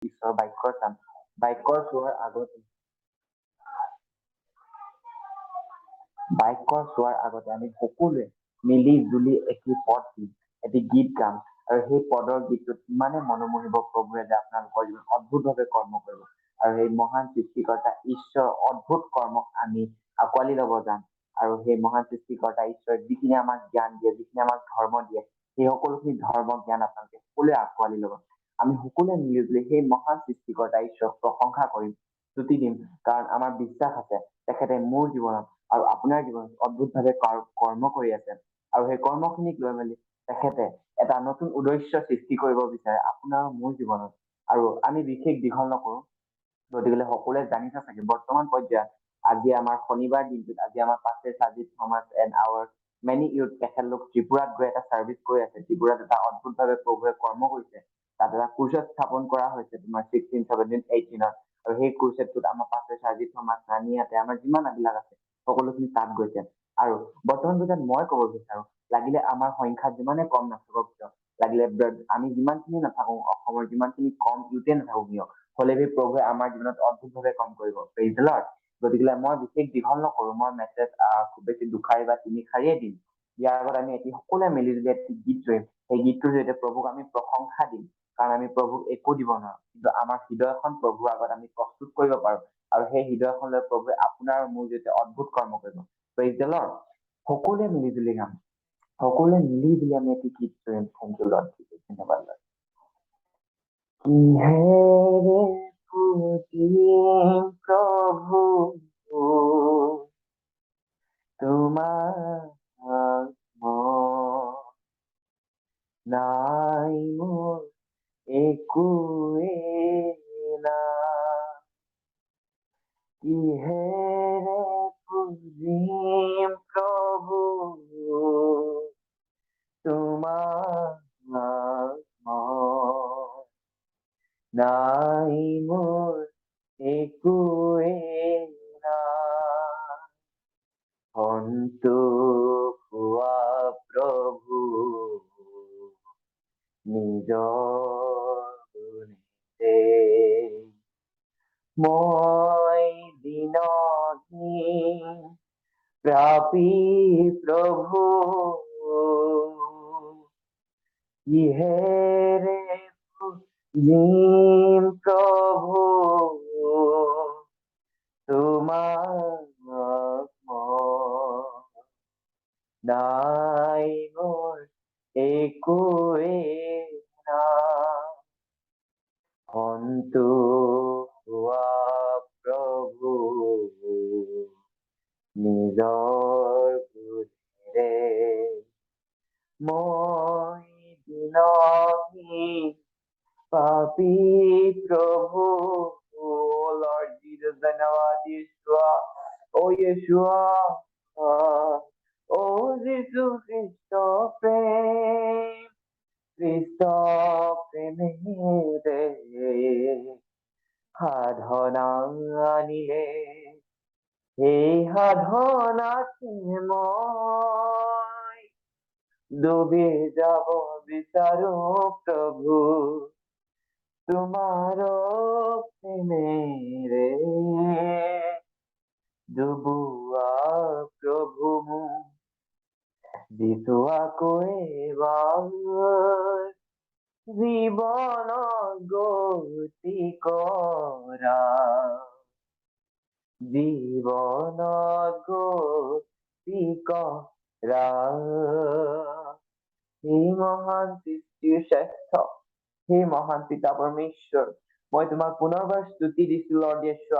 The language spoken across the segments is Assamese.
ঈশ্বৰ বাক্যৰ চোৱাৰ আগতে আমি সকলোৱে মিলি জুলি এটি পদ দিম, এটি গীত গাম, আৰু সেই পদৰ গীতটোত ইমানে মনোমোহিব প্ৰভুৱে যে আপোনালোকৰ জীৱন অদ্ভুতভাৱে কৰ্ম কৰিব, আৰু সেই মহান সৃষ্টিকৰ্তা ঈশ্বৰৰ অদ্ভুত কৰ্মক আমি আঁকোৱালি ল'ব যাম। আৰু সেই মহান সৃষ্টিকৰ্তা ঈশ্বৰে যিখিনি আমাক জ্ঞান দিয়ে, যিখিনি আমাক ধৰ্ম দিয়ে, সেই সকলোখিনি ধৰ্ম জ্ঞান আপোনালোকে সকলোৱে আঁকোৱালি ল'ব। আমি সকলোৱে মিলি জুলি সেই মহান সৃষ্টিকৰ্তা ঈশ্বৰক প্ৰশংসা কৰিম, স্তুতি দিম, কাৰণ আমাৰ বিশ্বাস আছে তেখেতে মোৰ জীৱনত আৰু আপোনাৰ জীৱনত অদ্ভুতভাৱে কৰ্ম কৰি আছে, আৰু সেই কৰ্মখিনিক লৈ মেলি তেখেতে এটা নতুন উদ্দেশ্য সৃষ্টি কৰিব বিচাৰে আপোনাৰ মোৰ জীৱনত। আৰু আমি বিশেষ দীঘল নকৰো, গতিকে সকলোৱে জানিছে চাগে বৰ্তমান পৰ্যায়ত আজি আমাৰ শনিবাৰ দিনটোত আজি আমাৰ পাছে Sajid Thomas and our many youth তেখেতলোক ত্ৰিপুৰাত গৈ এটা ছাৰ্ভিচ কৰি আছে। ত্ৰিপুৰাত এটা অদ্ভুতভাৱে প্ৰভুৱে কৰ্ম কৰিছে, তাত এটা ক্ৰুচেড স্থাপন কৰা হৈছে তোমাৰ 16, 17, 18 আৰু সেই ক্ৰুচেডটোত আমাৰ পাছে সাজিদ থমাস ৰাণীয়াতে আমাৰ যিমান বিলাক আছে সকলোখিনি তাত গৈছে। আৰু বৰ্তমান পৰ্যায়ত মই ক'ব বিচাৰো, লাগিলে আমাৰ সংখ্যা যিমানে কম নাথাকক কিয়, লাগিলে আমি যিমানখিনি নাথাকো, অসমৰ যিমানখিনি কম ইউথে নাথাকো কিয়, হলে প্ৰভুৱে আমাৰ জীৱনত অদ্ভুতভাৱে কাম কৰিব। Praise the lord. গতিকে মই বিশেষ দীঘল নকৰো, মই মেছেজ খুব বেছি 2 শাৰী বা 3 শাৰীয়ে দিম। ইয়াৰ আগত আমি এটি সকলোৱে মিলি জুলি এটি গীত ধৰিম, সেই গীতটোৰ জৰিয়তে প্ৰভুক আমি প্ৰশংসা দিম, কাৰণ আমি প্ৰভুক একো দিব নোৱাৰো, কিন্তু আমাৰ হৃদয়খন প্ৰভুৰ আগত আমি প্ৰস্তুত কৰিব পাৰো, আৰু সেই হৃদয়খন লৈ প্ৰভুৱে আপোনাৰ আৰু মোৰ জৰিয়তে অদ্ভুত কৰ্ম কৰিব। Praise the lord. সকলোৱে মিলি জুলি গাম, সকলোৱে মিলি জুলি আমি এটি গীত ধৰিম। থেংক ইউ লৰ্ড, ধন্যবাদ লৰ্ড। কিহেৰে পুজিম প্ৰভু তোমাক, নাই মোৰ একোৱেই নাই। কিহেৰে পুজিম প্ৰভু তোমাক, নাই মোৰ একোৱেই নাই। সন্তোষ হোৱা প্ৰভু নিজৰ গুণেৰে, মই দিনহীন পাপী প্ৰভু, কিহেৰে পুজিম প্ৰভু তোমাক, নাই মোৰ একোৱেই নাই। সন্তোষ হোৱা প্ৰভু নিজৰ গুণেৰে, মই দিনহীন পাপী প্ৰভু। Oh Lord Jesus, ধন্যবাদ ইশ্বৰ, ও ইশ্বৰ, ও যিশু খ্ৰিস্ট প্ৰেম, খ্ৰিস্ট প্ৰেমেৰে সাধনা আনিলে, সেই সাধনাতে মই ডুবি যাব বিচাৰো প্ৰভু, তোমাৰ প্ৰেমেৰে ডুবোৱা প্ৰভু মোক, যিটো আকৌ এবাৰ জীৱনত গতি কৰা, জীৱনত গতি কৰা, সেই মহান সৃষ্টিৰ শ্ৰেষ্ঠ, সেই মহান পিতা পৰমেশ্বৰ, মই তোমাক পুনৰবাৰ স্তুতি দিছো লৰ্ড ইয়েশু।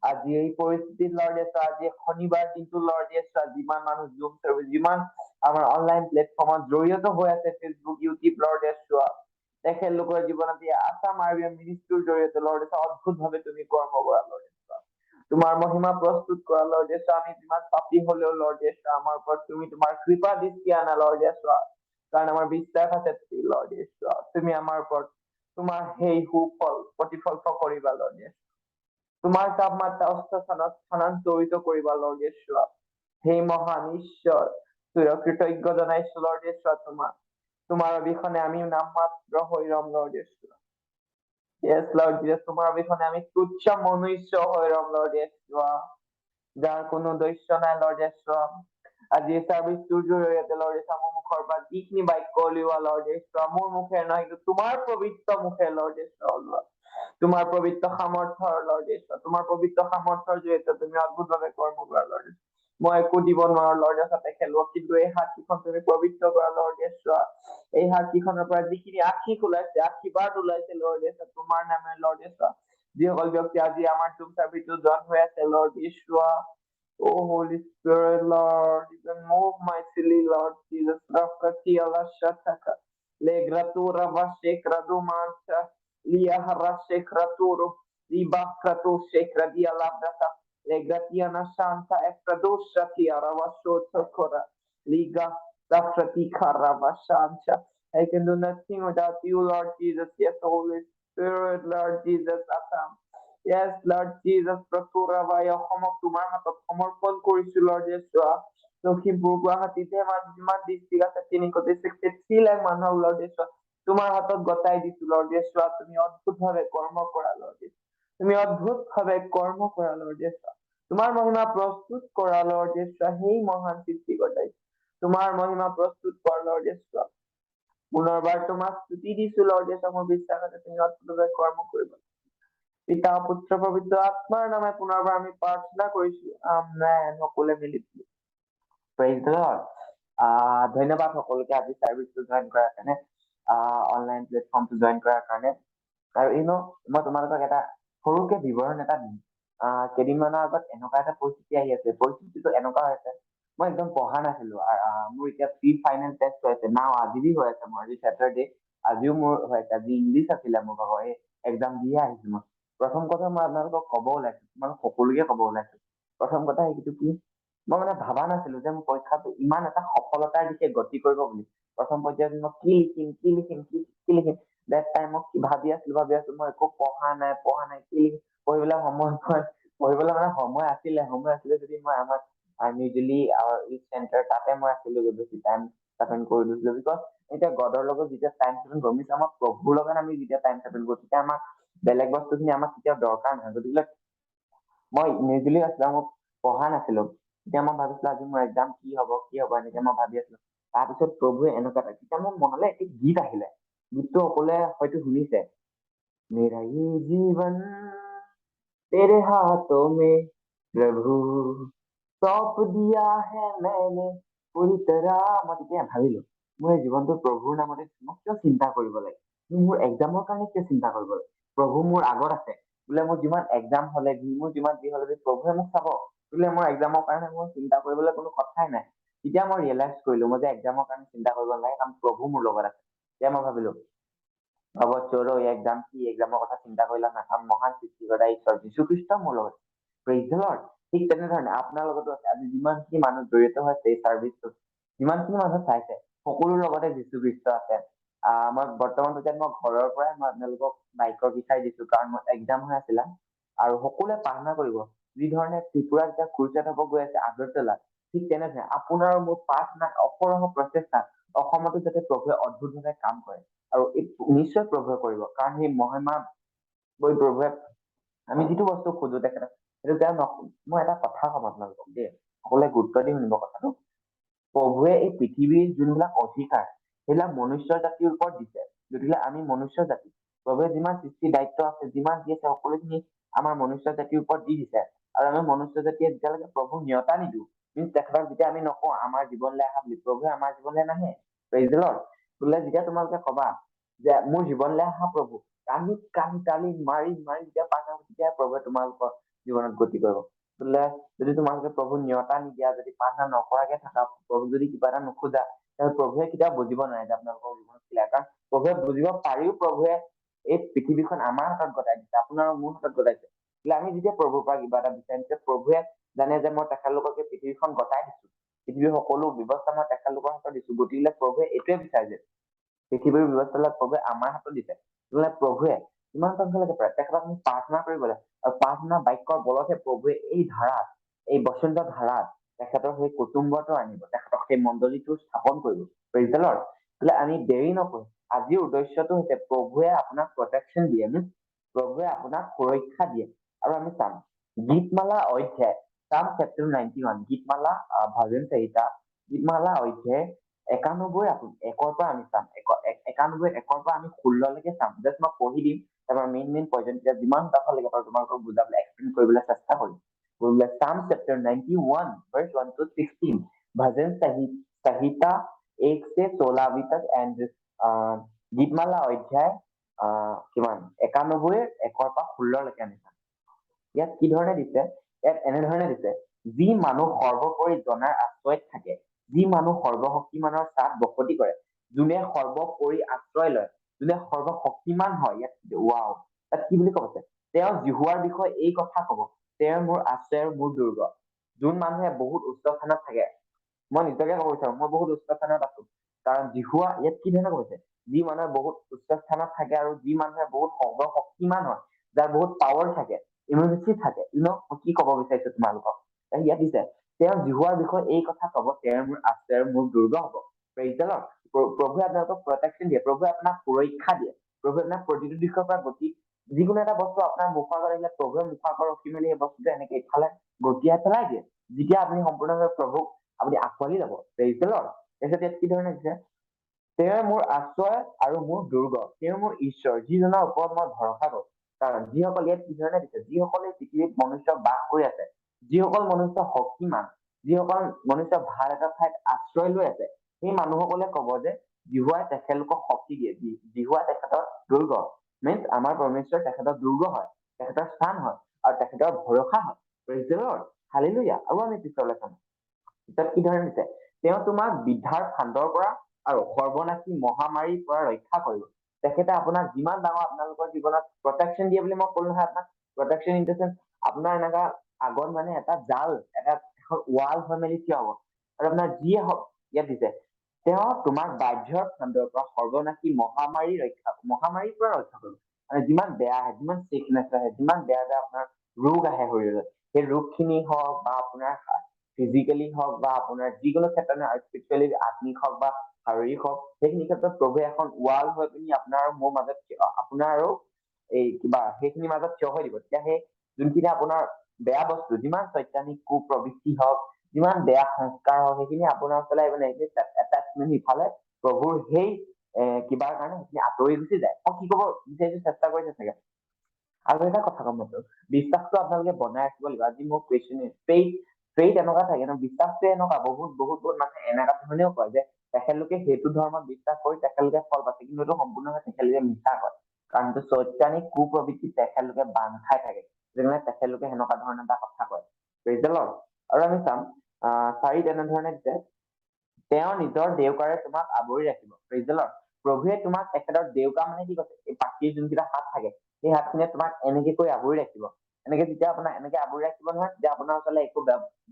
আজি এই পৰিস্থিতিত লৰ্ড ইয়েশু, আজি শনিবাৰ দিনটো লৰ্ড ইয়েশু, যিমান মানুহ জুম চাৰ্ভিচ, যিমান আমাৰ অনলাইন প্লেটফৰ্মত জড়িত হৈ আছে, ফেচবুক, ইউটিউব, লৰ্ড ইয়েশু, তেখেতলোকৰ জীৱনত এই আছাম RBIM মিনিষ্ট্ৰীৰ জৰিয়তে লৰ্ড ইয়েশু অদ্ভুতভাৱে তুমি কৰ্ম কৰা লৰ্ড ইয়েশু, তোমাৰ মহিমা প্ৰস্তুত কৰা লৰ্ড ইয়েশু। আমি যিমান পাপী হলেও লৰ্ড ইয়েশু, আমাৰ ওপৰত তুমি তোমাৰ কৃপা দৃষ্টি আনা লৰ্ড ইয়েশু, কাৰণ আমাৰ বিশ্বাস আছে লৰ্ড ইয়েশু, তুমি আমাৰ ওপৰত তোমাৰ সেই সুফল প্ৰতিফল কৰিবা লৰ্ড ইয়েশু, তোমাৰ তাপমাত্ৰা অস্থানত স্থানান্তৰিত কৰিবা লৰ্ড ইয়েশু। সেই মহান ঈশ্বৰ, কৃতজ্ঞ জনাইছো লৰ্ড ইয়েশু, তোমাৰ অবিহনে আমি নাম মাত্ৰ হৈ ৰম লৰ্ড ইয়েশু। Yes, Lord Jesus, তোমাৰ অবিহনে আমি তুচ্ছ মনুষ্য হৈ ৰম, Lord Yeshua, যাৰ কোনো দস্য নাই, Lord Yeshua। আজি চাৰ্ভিচটোৰ জৰিয়তে, Lord Yeshua, মোৰ মুখৰ পৰা যিখিনি বাক্য উলিওৱা, Lord Yeshua, মোৰ মুখে নহয়, কিন্তু তোমাৰ পবিত্ৰ মুখে, Lord Yeshua, ওলোৱা। তোমাৰ পবিত্ৰ সামৰ্থ্যৰ, Lord Yeshua, তোমাৰ পবিত্ৰ সামৰ্থ্যৰ জৰিয়তে তুমি অদ্ভুতভাৱে কৰ্ম কৰা, Lord Yeshua। মই একো দিব নোৱাৰো, Lord Yeshua, তেখেতলোকক, কিন্তু এই হাতকেইখন তুমি পবিত্ৰ কৰা, Lord Yeshua। এই হাতকেইখনৰ পৰা যিখিনি আশীষ ওলাইছে, আশীৰ্বাদ ওলাইছে, Lord Yeshua, তোমাৰ নামে, Lord Yeshua। যিসকল ব্যক্তি আজি আমাৰ টুম চাৰ্ভিচটো জইন হৈ আছে, Lord Yeshua, oh Holy Spirit, Lord, you can move mightily, Lord Jesus. Rafkati Allah Shataka, Legratura Vashekradu Mancha, Lia Harashekraturu, Liba Kratu Shekradia Labrata, Legratiana Santa Ekradusha Tiara Vasotokora, Liga Rafrati Karavashancha. I can do nothing without you, Lord Jesus. Yes, Holy Spirit, Lord Jesus, Assam. Yes, Lord Jesus, Pratura Vaya Homo Tumaha সমর্পণ কৰিছো, Lord Yeshua। লখিমপুৰ গুৱাহাটীতে যিমান ডিষ্ট্ৰিক্ট আছে 363 লাখ মানুহক, Lord Yeshua, তোমাৰ হাতত গতাই দিছো, Lord Yeshua। তুমি অদ্ভুতভাৱে কৰ্ম কৰা, Lord Yeshua। তুমি অদ্ভুতভাৱে কৰ্ম কৰা, Lord Yeshua। তোমাৰ মহিমা প্ৰস্তুত কৰা, Lord Yeshua, সেই মহান সৃষ্টিকৰ্তাই। তোমাৰ মহিমা প্ৰস্তুত কৰা, Lord Yeshua। পুনৰবাৰ তোমাক স্তুতি দিছো, Lord Yeshua, মোৰ বিশ্বাস আছে তুমি অদ্ভুতভাৱে কৰ্ম কৰিবা। পিতা পুত্ৰ পবিত্ৰ আত্মাৰ নামে পুনৰবাৰ আমি প্ৰাৰ্থনা কৰিছো, আমেন। সকলোৱে মিলি প্ৰেইজ দ্য লৰ্ড। ধন্যবাদ সকলোকে আজি চাৰ্ভিচটো জইন কৰাৰ কাৰণে, অনলাইন প্লেটফৰ্মটো জইন কৰাৰ কাৰণে। আৰু মই তোমালোকক এটা সৰুকে বিৱৰণ এটা দিম। কেইদিনমানৰ আগত এনেকুৱা এটা পৰিস্থিতি আহি আছে, পৰিস্থিতিটো এনেকুৱা হৈছে, মই একদম পঢ়া নাছিলো। মোৰ এতিয়া প্ৰি ফাইনেল টেষ্ট হৈ আছে, আজি হৈ আছে, মোৰ আজি ছেটাৰডে, আজিও মোৰ হৈ আছে। আজি ইংলিছ আছিলে মোৰ ভাগৰ, এই এক্সাম দিয়ে আহিছো মই। প্ৰথম কথা মই আপোনালোকক কব ওলাইছো, তোমালোক সকলোকে কব ওলাইছো। প্ৰথম কথা সেইটো কি, মই মানে ভাবা নাছিলো যে মোৰ পৰীক্ষাটো ইমান এটা সফলতাৰ দিশে গতি কৰিব বুলি। প্ৰথম পৰ্যায়ত মই কি লিখিম কি লিখিম কি লিখিম, দেট টাইম মই ভাবি আছিলো মই একো পঢ়া নাই কি লিখিম, পঢ়িবলৈ মানে সময় আছিলে যদি মই আমাৰ নিউজেলি চেণ্টাৰ তাতে মই আছিলো, বেছি টাইম স্পেণ্ড কৰি দিছিলো। বিকজ এতিয়া গডৰ লগত যেতিয়া টাইম স্পেণ্ড কৰিম, আমাৰ প্ৰভুৰ লগত আমি যেতিয়া টাইম স্পেণ্ড কৰো, তেতিয়া আমাক বেলেগ বস্তুখিনি আমাক কেতিয়াও দৰকাৰ নহয়। গতিকে মই নিউজেলি আছিলো, মই পঢ়া নাছিলো। তেতিয়া মই ভাবিছিলো আজি মোৰ এক্সাম কি হব এনেকে মই ভাবি আছিলো। তাৰপিছত প্ৰভুৱে এনেকুৱা এটা, তেতিয়া মোৰ মনলৈ এটি গীত আহিলে। গীতটো সকলোৱে হয়তো শুনিছে, মেৰা ये जीवन तेरे हाथों में प्रभु सौंप दिया है मैंने पूरी तरह। মই তেতিয়া ভাবিলো মোৰ এই জীৱনটো প্ৰভুৰ নামতে, মই কিয় চিন্তা কৰিব লাগে, মোৰ এক্সামৰ কাৰণে কিয় চিন্তা কৰিব লাগে। প্ৰভু মোৰ আগত আছে বোলে, মোৰ যিমান এক্সাম হলে মোৰ যিমান যি হলে প্ৰভুৱে মোক চাব বোলে, মোৰ এক্সামৰ কাৰণে মোৰ চিন্তা কৰিবলৈ কোনো কথাই নাই। তেতিয়া মই ৰিয়েলাইজ কৰিলো মই যে এক্সামৰ কাৰণে চিন্তা কৰিব নালাগে, কাৰণ প্ৰভু মোৰ লগত আছে। তেতিয়া মই ভাবিলো হ'ব চলো, এই এক্সাম কি, এক্সামৰ কথা চিন্তা কৰিলে নাকাম, মহান সৃষ্টিকৰ্তা ঈশ্বৰ যীশুখ্ৰীষ্ট মোৰ লগত। Praise the lord. ঠিক তেনেধৰণে আপোনাৰ লগতো আছে। আজি যিমানখিনি মানুহ জড়িত হৈছে এই চাৰ্ভিচটোত, যিমানখিনি মানুহ চাইছে, সকলোৰ লগতে যীশুখ্ৰীষ্ট আছে। মই বৰ্তমান পৰ্যায়ত মই ঘৰৰ পৰাই মই আপোনালোকক মাইকৰ শিকাই দিছো, কাৰণ মোৰ এক্সাম হৈ আছিলে। আৰু সকলোৱে প্ৰাৰ্থনা কৰিব, যি ধৰণে ত্ৰিপুৰাত এতিয়া ক্ৰুচেড হব গৈ আছে আগৰতলাত, ঠিক তেনেধৰণে আপোনাৰ মোৰ প্ৰাৰ্থনা অপৰহ প্ৰচেষ্টা অসমতো যাতে প্ৰভুৱে অদ্ভুতভাৱে কাম কৰে। আৰু নিশ্চয় প্ৰভুৱে কৰিব, কাৰণ সেই মহিমা প্ৰভুৱে আমি যিটো বস্তু খোজো তেখেতক সেইটো মই এটা কথা কম আপোনালোকক দেই, সকলোৱে গুৰুত্ব দি শুনিব কথাটো। প্ৰভুৱে এই পৃথিৱীৰ যোনবিলাক অধিকাৰ সেইবিলাক মনুষ্য জাতিৰ ওপৰত দিছে। গতিকে আমি মনুষ্য জাতি, প্ৰভুৱে যিমান সৃষ্টি দায়িত্ব আছে, যিমান দি আছে, সকলোখিনি আমাৰ মনুষ্য জাতিৰ ওপৰত দি দিছে। আৰু আমি মনুষ্য জাতিয়ে যেতিয়ালৈকে প্ৰভুক নিয়তা নিদিও, তেখেতক যেতিয়া আমি নকওঁ আমাৰ জীৱনলৈ আহা বুলি, প্ৰভুৱে আমাৰ জীৱনলৈ নাহে। Praise the lord. বোলে যেতিয়া তোমালোকে কবা যে মোৰ জীৱনলৈ আহা প্ৰভু, কালি মাৰি যেতিয়া তেতিয়া প্ৰভুৱে তোমালোকৰ জীৱনত গতি কৰিব। বোলে যদি তোমালোকে প্ৰভু নিয়তা নিদিয়া, যদি প্ৰাৰ্থনা নকৰাকে থাকা, প্ৰভু যদি কিবা এটা নোখোজা, প্ৰভুৱে কেতিয়াও বুজিব নোৱাৰে যে আপোনালোকৰ জীৱনত কি লাগে। কাৰণ প্ৰভুৱে বুজিব পাৰিও প্ৰভুৱে এই পৃথিৱীখন আমাৰ হাতত গতাই দিছে, আপোনাৰ মোৰ হাতত গতাইছে। বোলে আমি যেতিয়া প্ৰভুৰ পৰা কিবা এটা বিচাৰিম, প্ৰভুৱে জানে যে মই তেখেতলোকক এই পৃথিৱীখন গতাই দিছো, পৃথিৱীৰ সকলো ব্যৱস্থা মই তেখেতলোকৰ হাতত দিছো। গতিকে প্ৰভুৱে এইটোৱে বিচাৰে যে পৃথিৱীৰ ব্যৱস্থা প্ৰভুৱে আমাৰ হাতত দিছে। প্ৰভুৱে ইমান সোনকালে পাৰে তেখেতক আমি প্ৰাৰ্থনা কৰিব লাগে। আৰু প্ৰাৰ্থনা বাক্যৰ বলতহে প্ৰভুৱে এই ধাৰাত, এই বসন্ত ধাৰাত তেখেতৰ সেই কুটুম্বটো আনিব, তেখেতক সেই মণ্ডলীটো স্থাপন কৰিব। Praise the lord. বোলে আমি দেৰি নকৰো, আজিৰ উদ্দেশ্যটো হৈছে প্ৰভুৱে আপোনাক প্ৰটেকশ্যন দিয়ে। প্ৰভুৱে আপোনাক সুৰক্ষা দিয়ে। আৰু আমি চাম গীতমালা অধ্যায় চাম চেপ্টাৰ 91 গীতমালা ভাজন চাৰিটা গীতমালা অধ্যায় 91 একৰ পৰা আমি চাম 91 একৰ পৰা আমি 16লৈকে চাম। জাষ্ট মই পঢ়ি দিম তাৰপৰা মেইন পইণ্ট যিমান কথা লাগে তোমালোকক বুজাবলৈ এক্সপ্লেইন কৰিবলৈ চেষ্টা কৰিম। Psalm chapter 91 verse 1 to 16 भजन संहिता 1 से 16 तक एंड गीतमाला अध्याय किमान 91 1 পৰা 16 লৈকে আমি চাম। ইয়াত কি ধৰণে দিছে, ইয়াত এনেধৰণে দিছে, যি মানুহ সৰ্বোপৰি জনাৰ আশ্ৰয়ত থাকে, যি মানুহ সৰ্বশক্তিমানৰ ছাঁত বসতি কৰে, যোনে সৰ্বোপৰি আশ্ৰয় লয়, যোনে সৰ্বশক্তিমান হয়। ইয়াত ৱাও, তাত কি বুলি কৈছে, তেওঁ জিহুৱাৰ বিষয়ে এই কথা কব, তেওঁ মোৰ আশ্ৰয় আৰু মোৰ দুৰ্গ। যোন মানুহে বহুত উচ্চ স্থানত থাকে, মই নিজকে ক'ব বিচাৰো মই বহুত উচ্চ স্থানত আছো, কাৰণ জিহুৱা ইয়াত কি ধৰণে কৈছে, যি মানুহে বহুত উচ্চ স্থানত থাকে আৰু যি মানুহে বহুত সৰ্বশক্তিমান হয়, যাৰ বহুত পাৱাৰ থাকে, ইমিউনিটি থাকে, কি ক'ব বিচাৰিছো তোমালোকক, ইয়াত দিছে তেওঁ জিহুৱাৰ বিষয়ে এই কথা কব, তেওঁ মোৰ আশ্ৰয় আৰু মোৰ দুৰ্গ হব। প্ৰভুৱে আপোনালোকক প্ৰটেকশ্যন দিয়ে, প্ৰভুৱে আপোনাক সুৰক্ষা দিয়ে, প্ৰভুৱে আপোনাক প্ৰতিটো দিশৰ পৰা গতি, যিকোনো এটা বস্তু আপোনাৰ মুখৰ আগত আহিলে প্ৰভুৱে মুখৰ আগত ৰখি মেলি এই বস্তুটো এনেকে ইফালে গতিয়াই পেলাই দিয়ে, যেতিয়া আপুনি সম্পূৰ্ণভাৱে প্ৰভুক আপুনি আঁকোৱালি যাব। তাৰপিছত ইয়াত কি ধৰণে দিছে, তেওঁ মোৰ আশ্ৰয় আৰু মোৰ দুৰ্গ, তেওঁ মোৰ ঈশ্বৰ, যিজনৰ ওপৰত মই ভৰসা কৰো। কাৰণ যিসকল ইয়াত কি ধৰণে দিছে, যিসকলে পৃথিৱীত মনুষ্য বাস কৰি আছে, যিসকল মনুষ্য শক্তিমান, যিসকল মনুষ্য ভাল এটা ঠাইত আশ্ৰয় লৈ আছে, সেই মানুহসকলে কব যে জিহুৱাই তেখেতলোকক শক্তি দিয়ে, জিহুৱাই তেখেতৰ দুৰ্গ, মিনচ আমাৰ পৰমেশ্বৰ তেখেতৰ দুৰ্গ হয়, তেখেতৰ স্থান হয় আৰু তেখেতৰ ভৰসা হয়। Praise the lord, hallelujah. আৰু আমি পিছলৈ চাম, পিছত কি ধৰণে দিছে, তেওঁ তোমাক বিদ্যাৰ ফান্দৰ পৰা আৰু সৰ্বনাশী মহামাৰীৰ পৰা ৰক্ষা কৰিব। তেখেতে আপোনাক যিমান ডাঙৰ আপোনালোকৰ জীৱনত প্ৰটেকশ্যন দিয়ে বুলি মই কলো নহয়, আপোনাক প্ৰটেকশ্যন ইন দ্য চেন্স আপোনাৰ এনেকা আগত মানে এটা জাল, এটা এখন ৱাল হৈ মেলি থিয় হব, আৰু আপোনাৰ যিয়ে হওক ইয়াত দিছে, তেওঁ তোমাক বাহ্যৰ ফান্দৰ পৰা সৰ্বনাশী মহামাৰীৰ পৰা ৰক্ষা কৰিব। মানে যিমান বেয়া আহে, যিমান চিকনেছ আহে, যিমান বেয়া বেয়া আপোনাৰ ৰোগ আহে শৰীৰত, সেই ৰোগখিনি হওক বা আপোনাৰ ফিজিকেলি হওক বা আপোনাৰ যিকোনো ক্ষেত্ৰত স্পিৰিচুৱেলি আত্মিক হওক বা শাৰীৰিক হওক, সেইখিনি ক্ষেত্ৰত প্ৰভুৱে এখন ৱাল হৈ পিনি আপোনাৰ আৰু মোৰ মাজত, আপোনাৰ আৰু এই কিবা সেইখিনিৰ মাজত থিয় হৈ দিব। তেতিয়া সেই যোনখিনি আপোনাৰ বেয়া বস্তু, যিমান চৈতানিক কুপ্ৰবৃত্তি হওক, যিমান বেয়া সংস্কাৰ হওক, সেইখিনি আপোনাৰ ওচৰলৈ আহিব নোৱাৰে। এটাচমেণ্ট ইফালে প্ৰভুৰ সেই কিবাৰ কাৰণে সেইখিনি আঁতৰি গুচি যায়। কি কব বিচাৰিছো চেষ্টা কৰিছে চাগে। আৰু এটা কথা কম, বিশ্বাসটো আপোনালোকে বনাই ৰাখিব লাগিব। আজি মোৰ কুৱেশ্যন ফেইথ এনেকুৱা থাকে ন, বিশ্বাসটো এনেকুৱা বহুত মানুহে এনেকুৱা ধৰণেও কয় যে তেখেতলোকে সেইটো ধৰ্মত বিশ্বাস কৰি তেখেতলোকে ফল পাইছে, কিন্তু এইটো সম্পূৰ্ণভাৱে তেখেতলোকে মিছা কয়। কাৰণ এইটো চৈতানিক কুপ্ৰবৃত্তি তেখেতলোকে বান্ধ খাই থাকে, যেনে তেখেতলোকে সেনেকুৱা ধৰণৰ এটা কথা কয়। Praise the lord. আৰু আমি চাম 4 তেনেধৰণে দিছে, তেওঁ নিজৰ দেউকাৰে তোমাক আৱৰি ৰাখিব। Praise the lord. প্ৰভুৱে তোমাক তেখেতৰ দেউকা মানে কি কৈছে, এই পাখিৰ যোনকেইটা হাত থাকে, সেই হাতখিনিয়ে তোমাক এনেকে কৰি আৱৰি ৰাখিব। এনেকে যেতিয়া আপোনাৰ এনেকে আৱৰি ৰাখিব নহয়, তেতিয়া আপোনাৰ ওচৰলৈ একো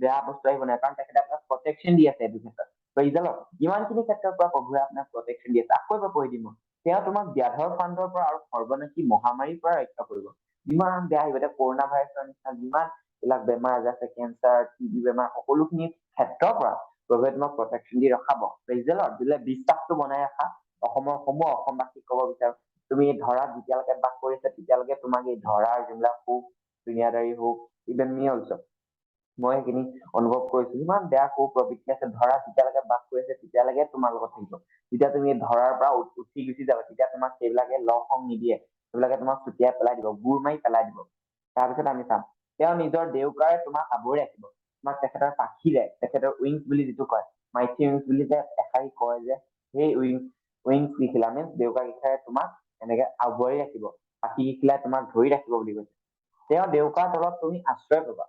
বেয়া বস্তু আহিব নোৱাৰে, কাৰণ তেখেতে আপোনাক প্ৰটেকশ্যন দি আছে এইটো ক্ষেত্ৰত। Praise the lord. ইমানখিনি ক্ষেত্ৰৰ পৰা প্ৰভুৱে আপোনাক প্ৰটেকশ্যন দি আছে। আকৌ এবাৰ পঢ়ি দিম, তেওঁ তোমাক ব্যাধৰ ফান্দৰ পৰা আৰু সৰ্বনাশী মহামাৰীৰ পৰা ৰক্ষা কৰিব। যিমান বেয়া আহিব, এতিয়া কৰোণা ভাইৰাছৰ নিচিনা যিমান বিলাক বেমাৰ আজাৰ আছে, কেঞ্চাৰ, টিবি বেমাৰ, সকলোখিনি ক্ষেত্ৰৰ পৰা প্ৰভুৱে তোমাক প্ৰটেকশ্যন দি ৰখাব। Praise the lord. দিলে বিশ্বাসটো বনাই ৰখা। অসমবাসীক ক'ব বিচাৰো, তুমি ধৰাত যেতিয়ালৈকে বাস কৰিছা, তেতিয়ালৈকে তোমাক এই ধৰাৰ যোনবিলাক সুখ, দুনিয়াদাৰী সুখ, ইভেন মি অলছ', মই সেইখিনি অনুভৱ কৰিছো। যিমান বেয়া কুপ্ৰবৃত্তি আছে, ধৰা যেতিয়ালৈকে বাস কৰিছে তেতিয়ালৈকে তোমাৰ লগত থাকিব। যেতিয়া তুমি ধৰাৰ পৰা উঠি গুচি যাবা, তেতিয়া তোমাক সেইবিলাকে লগ সং নিদিয়ে, সেইবিলাকে তোমাক চুটিয়াই পেলাই দিব, গুৰ মাৰি পেলাই দিব। তাৰপিছত আমি চাম, তেওঁ নিজৰ দেউকাৰে তোমাক আৱৰি ৰাখিব, তোমাক তেখেতৰ পাখিৰে, তেখেতৰ উইংছ বুলি যিটো কয়, মাইথি উইংছ বুলি যে এষাৰি কয়, যে সেই উইংছ লিখিলা মিনচ দেউকা কেইটাৰে তোমাক এনেকে আৱৰি ৰাখিব, পাখি কেইখিলাই তোমাক ধৰি ৰাখিব বুলি কৈছে। তেওঁ দেউকাৰ তলত তুমি আশ্ৰয় পাবা।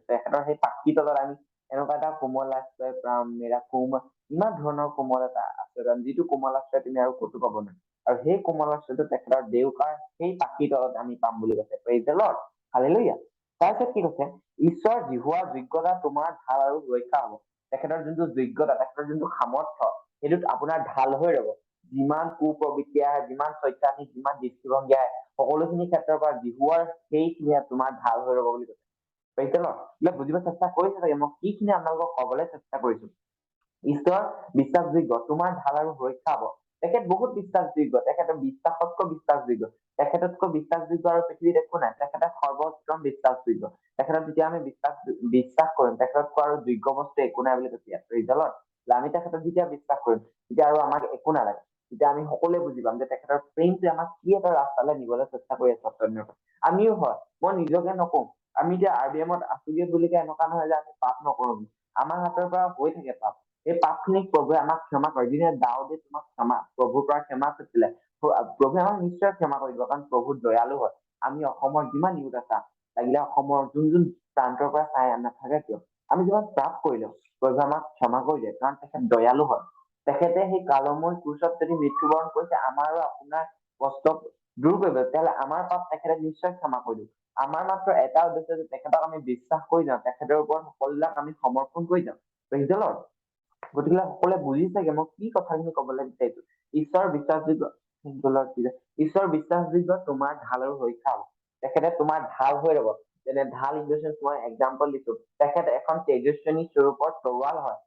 তেখেতৰ সেই পাখিৰ তলত আমি এনেকুৱা এটা কোমল আশ্ৰয় পাম, ইমান ধৰণৰ কোমল এটা আশ্ৰয় পাম, যিটো কোমল আশ্ৰয় তুমি আৰু ক'তো পাব নোৱাৰা। আৰু সেই কোমল আশ্ৰয়টো তেখেতৰ দেউকাৰ সেই পাখিৰ তলত আমি পাম বুলি কৈছে। Praise the lord, hallelujah. তাৰপিছত কি কৈছে, ঈশ্বৰ জিহুৱাৰ যোগ্যতা তোমাৰ ঢাল আৰু সুৰক্ষা হব। তেখেতৰ যোনটো যোগ্যতা, তেখেতৰ যোনটো সামৰ্থ্য, সেইটোত আপোনাৰ ঢাল হৈ ৰব। যিমান কুপ্ৰবৃত্তি আহে, যিমান চৈতানিক, যিমান দৃষ্টিভংগী আহে, সকলোখিনি ক্ষেত্ৰৰ পৰা জিহুৱাৰ সেইখিনিয়ে তোমাৰ ঢাল হৈ ৰব বুলি কৈছে। Praise the lord. এইবিলাক বুজিব চেষ্টা কৰিছে চাগে, মই কিখিনি আপোনালোকক কবলৈ চেষ্টা কৰিছো। ঈশ্বৰ বিশ্বাসযোগ্য, তোমাৰ ঢাল আৰু সুৰক্ষা হব। তেখেত বহুত বিশ্বাসযোগ্য, তেখেতৰ বিশ্বাসতকৈ বিশ্বাসযোগ্য, তেখেততকৈ বিশ্বাসযোগ্য আৰু পৃথিৱীত একো নাই, তেখেতে সৰ্বোত্তম বিশ্বাসযোগ্য। তেখেতক যেতিয়া আমি বিশ্বাস কৰিম, তেখেততকৈ আৰু যোগ্য বস্তু একো নাই বুলি কৈছে ৰিজাল্টত, আমি তেখেতক যেতিয়া বিশ্বাস কৰিম তেতিয়া আৰু আমাক একো নালাগে। তেতিয়া আমি সকলোৱে বুজি পাম যে তেখেতৰ প্ৰেমটোৱে আমাক কি এটা ৰাস্তালৈ নিবলৈ চেষ্টা কৰি আছে সত্যৰ। আমিও হয়, মই নিজকে নকওঁ, আমি এতিয়া RBIM আছোগে বুলি এনেকুৱা নহয় যে আমি পাপ নকৰো। আমাৰ হাতৰ পৰা হৈ থাকে পাপ, এই পাপখিনিক প্ৰভুৱে আমাক ক্ষমা কৰে। যিদিনা দাউদে তোমাক প্ৰভুৰ পৰা ক্ষমা কৰিছিলে, প্ৰভুৱে আমাক নিশ্চয় ক্ষমা কৰিব, কাৰণ প্ৰভু দয়ালু হয়। আমি অসমৰ যিমান ইউথ আছা, লাগিলে অসমৰ যোন প্ৰান্তৰ পৰা চাই নাথাকে কিয়, আমি যিমান পাপ কৰিলো প্ৰভুৱে আমাক ক্ষমা কৰি দিয়ে, কাৰণ তেখেত দয়ালু হয়। তেখেতে সেই কালমৰ ক্ৰুচত যদি মৃত্যুবৰণ কৰিছে আমাৰ আৰু আপোনাৰ কষ্ট দূৰ কৰিব, তেতিয়াহ'লে আমাৰ পাপ তেখেতে নিশ্চয় ক্ষমা কৰি দিব। আমাৰ মাত্ৰ এটা উদ্দেশ্য যে তেখেতক আমি বিশ্বাস কৰি যাওঁ, তেখেতৰ ওপৰত সকলোবিলাক আমি সমৰ্পণ কৰি যাওঁ। গতিকে সকলোৱে বুজি চাগে মই কি কথাখিনি কবলৈ বিচাৰিছো। ঈশ্বৰৰ বিশ্বাসযোগ্য তোমাৰ ঢাল আৰু ৰক্ষা হ'ব। তেখেতে তোমাৰ ঢাল হৈ ৰব। যেনে ঢাল ইনডেচেঞ্চ মই এক্সাম্পল দিছো, তেখেত এখন তেজস্বিনী স্বৰূপৰ তৰোৱাল হয়।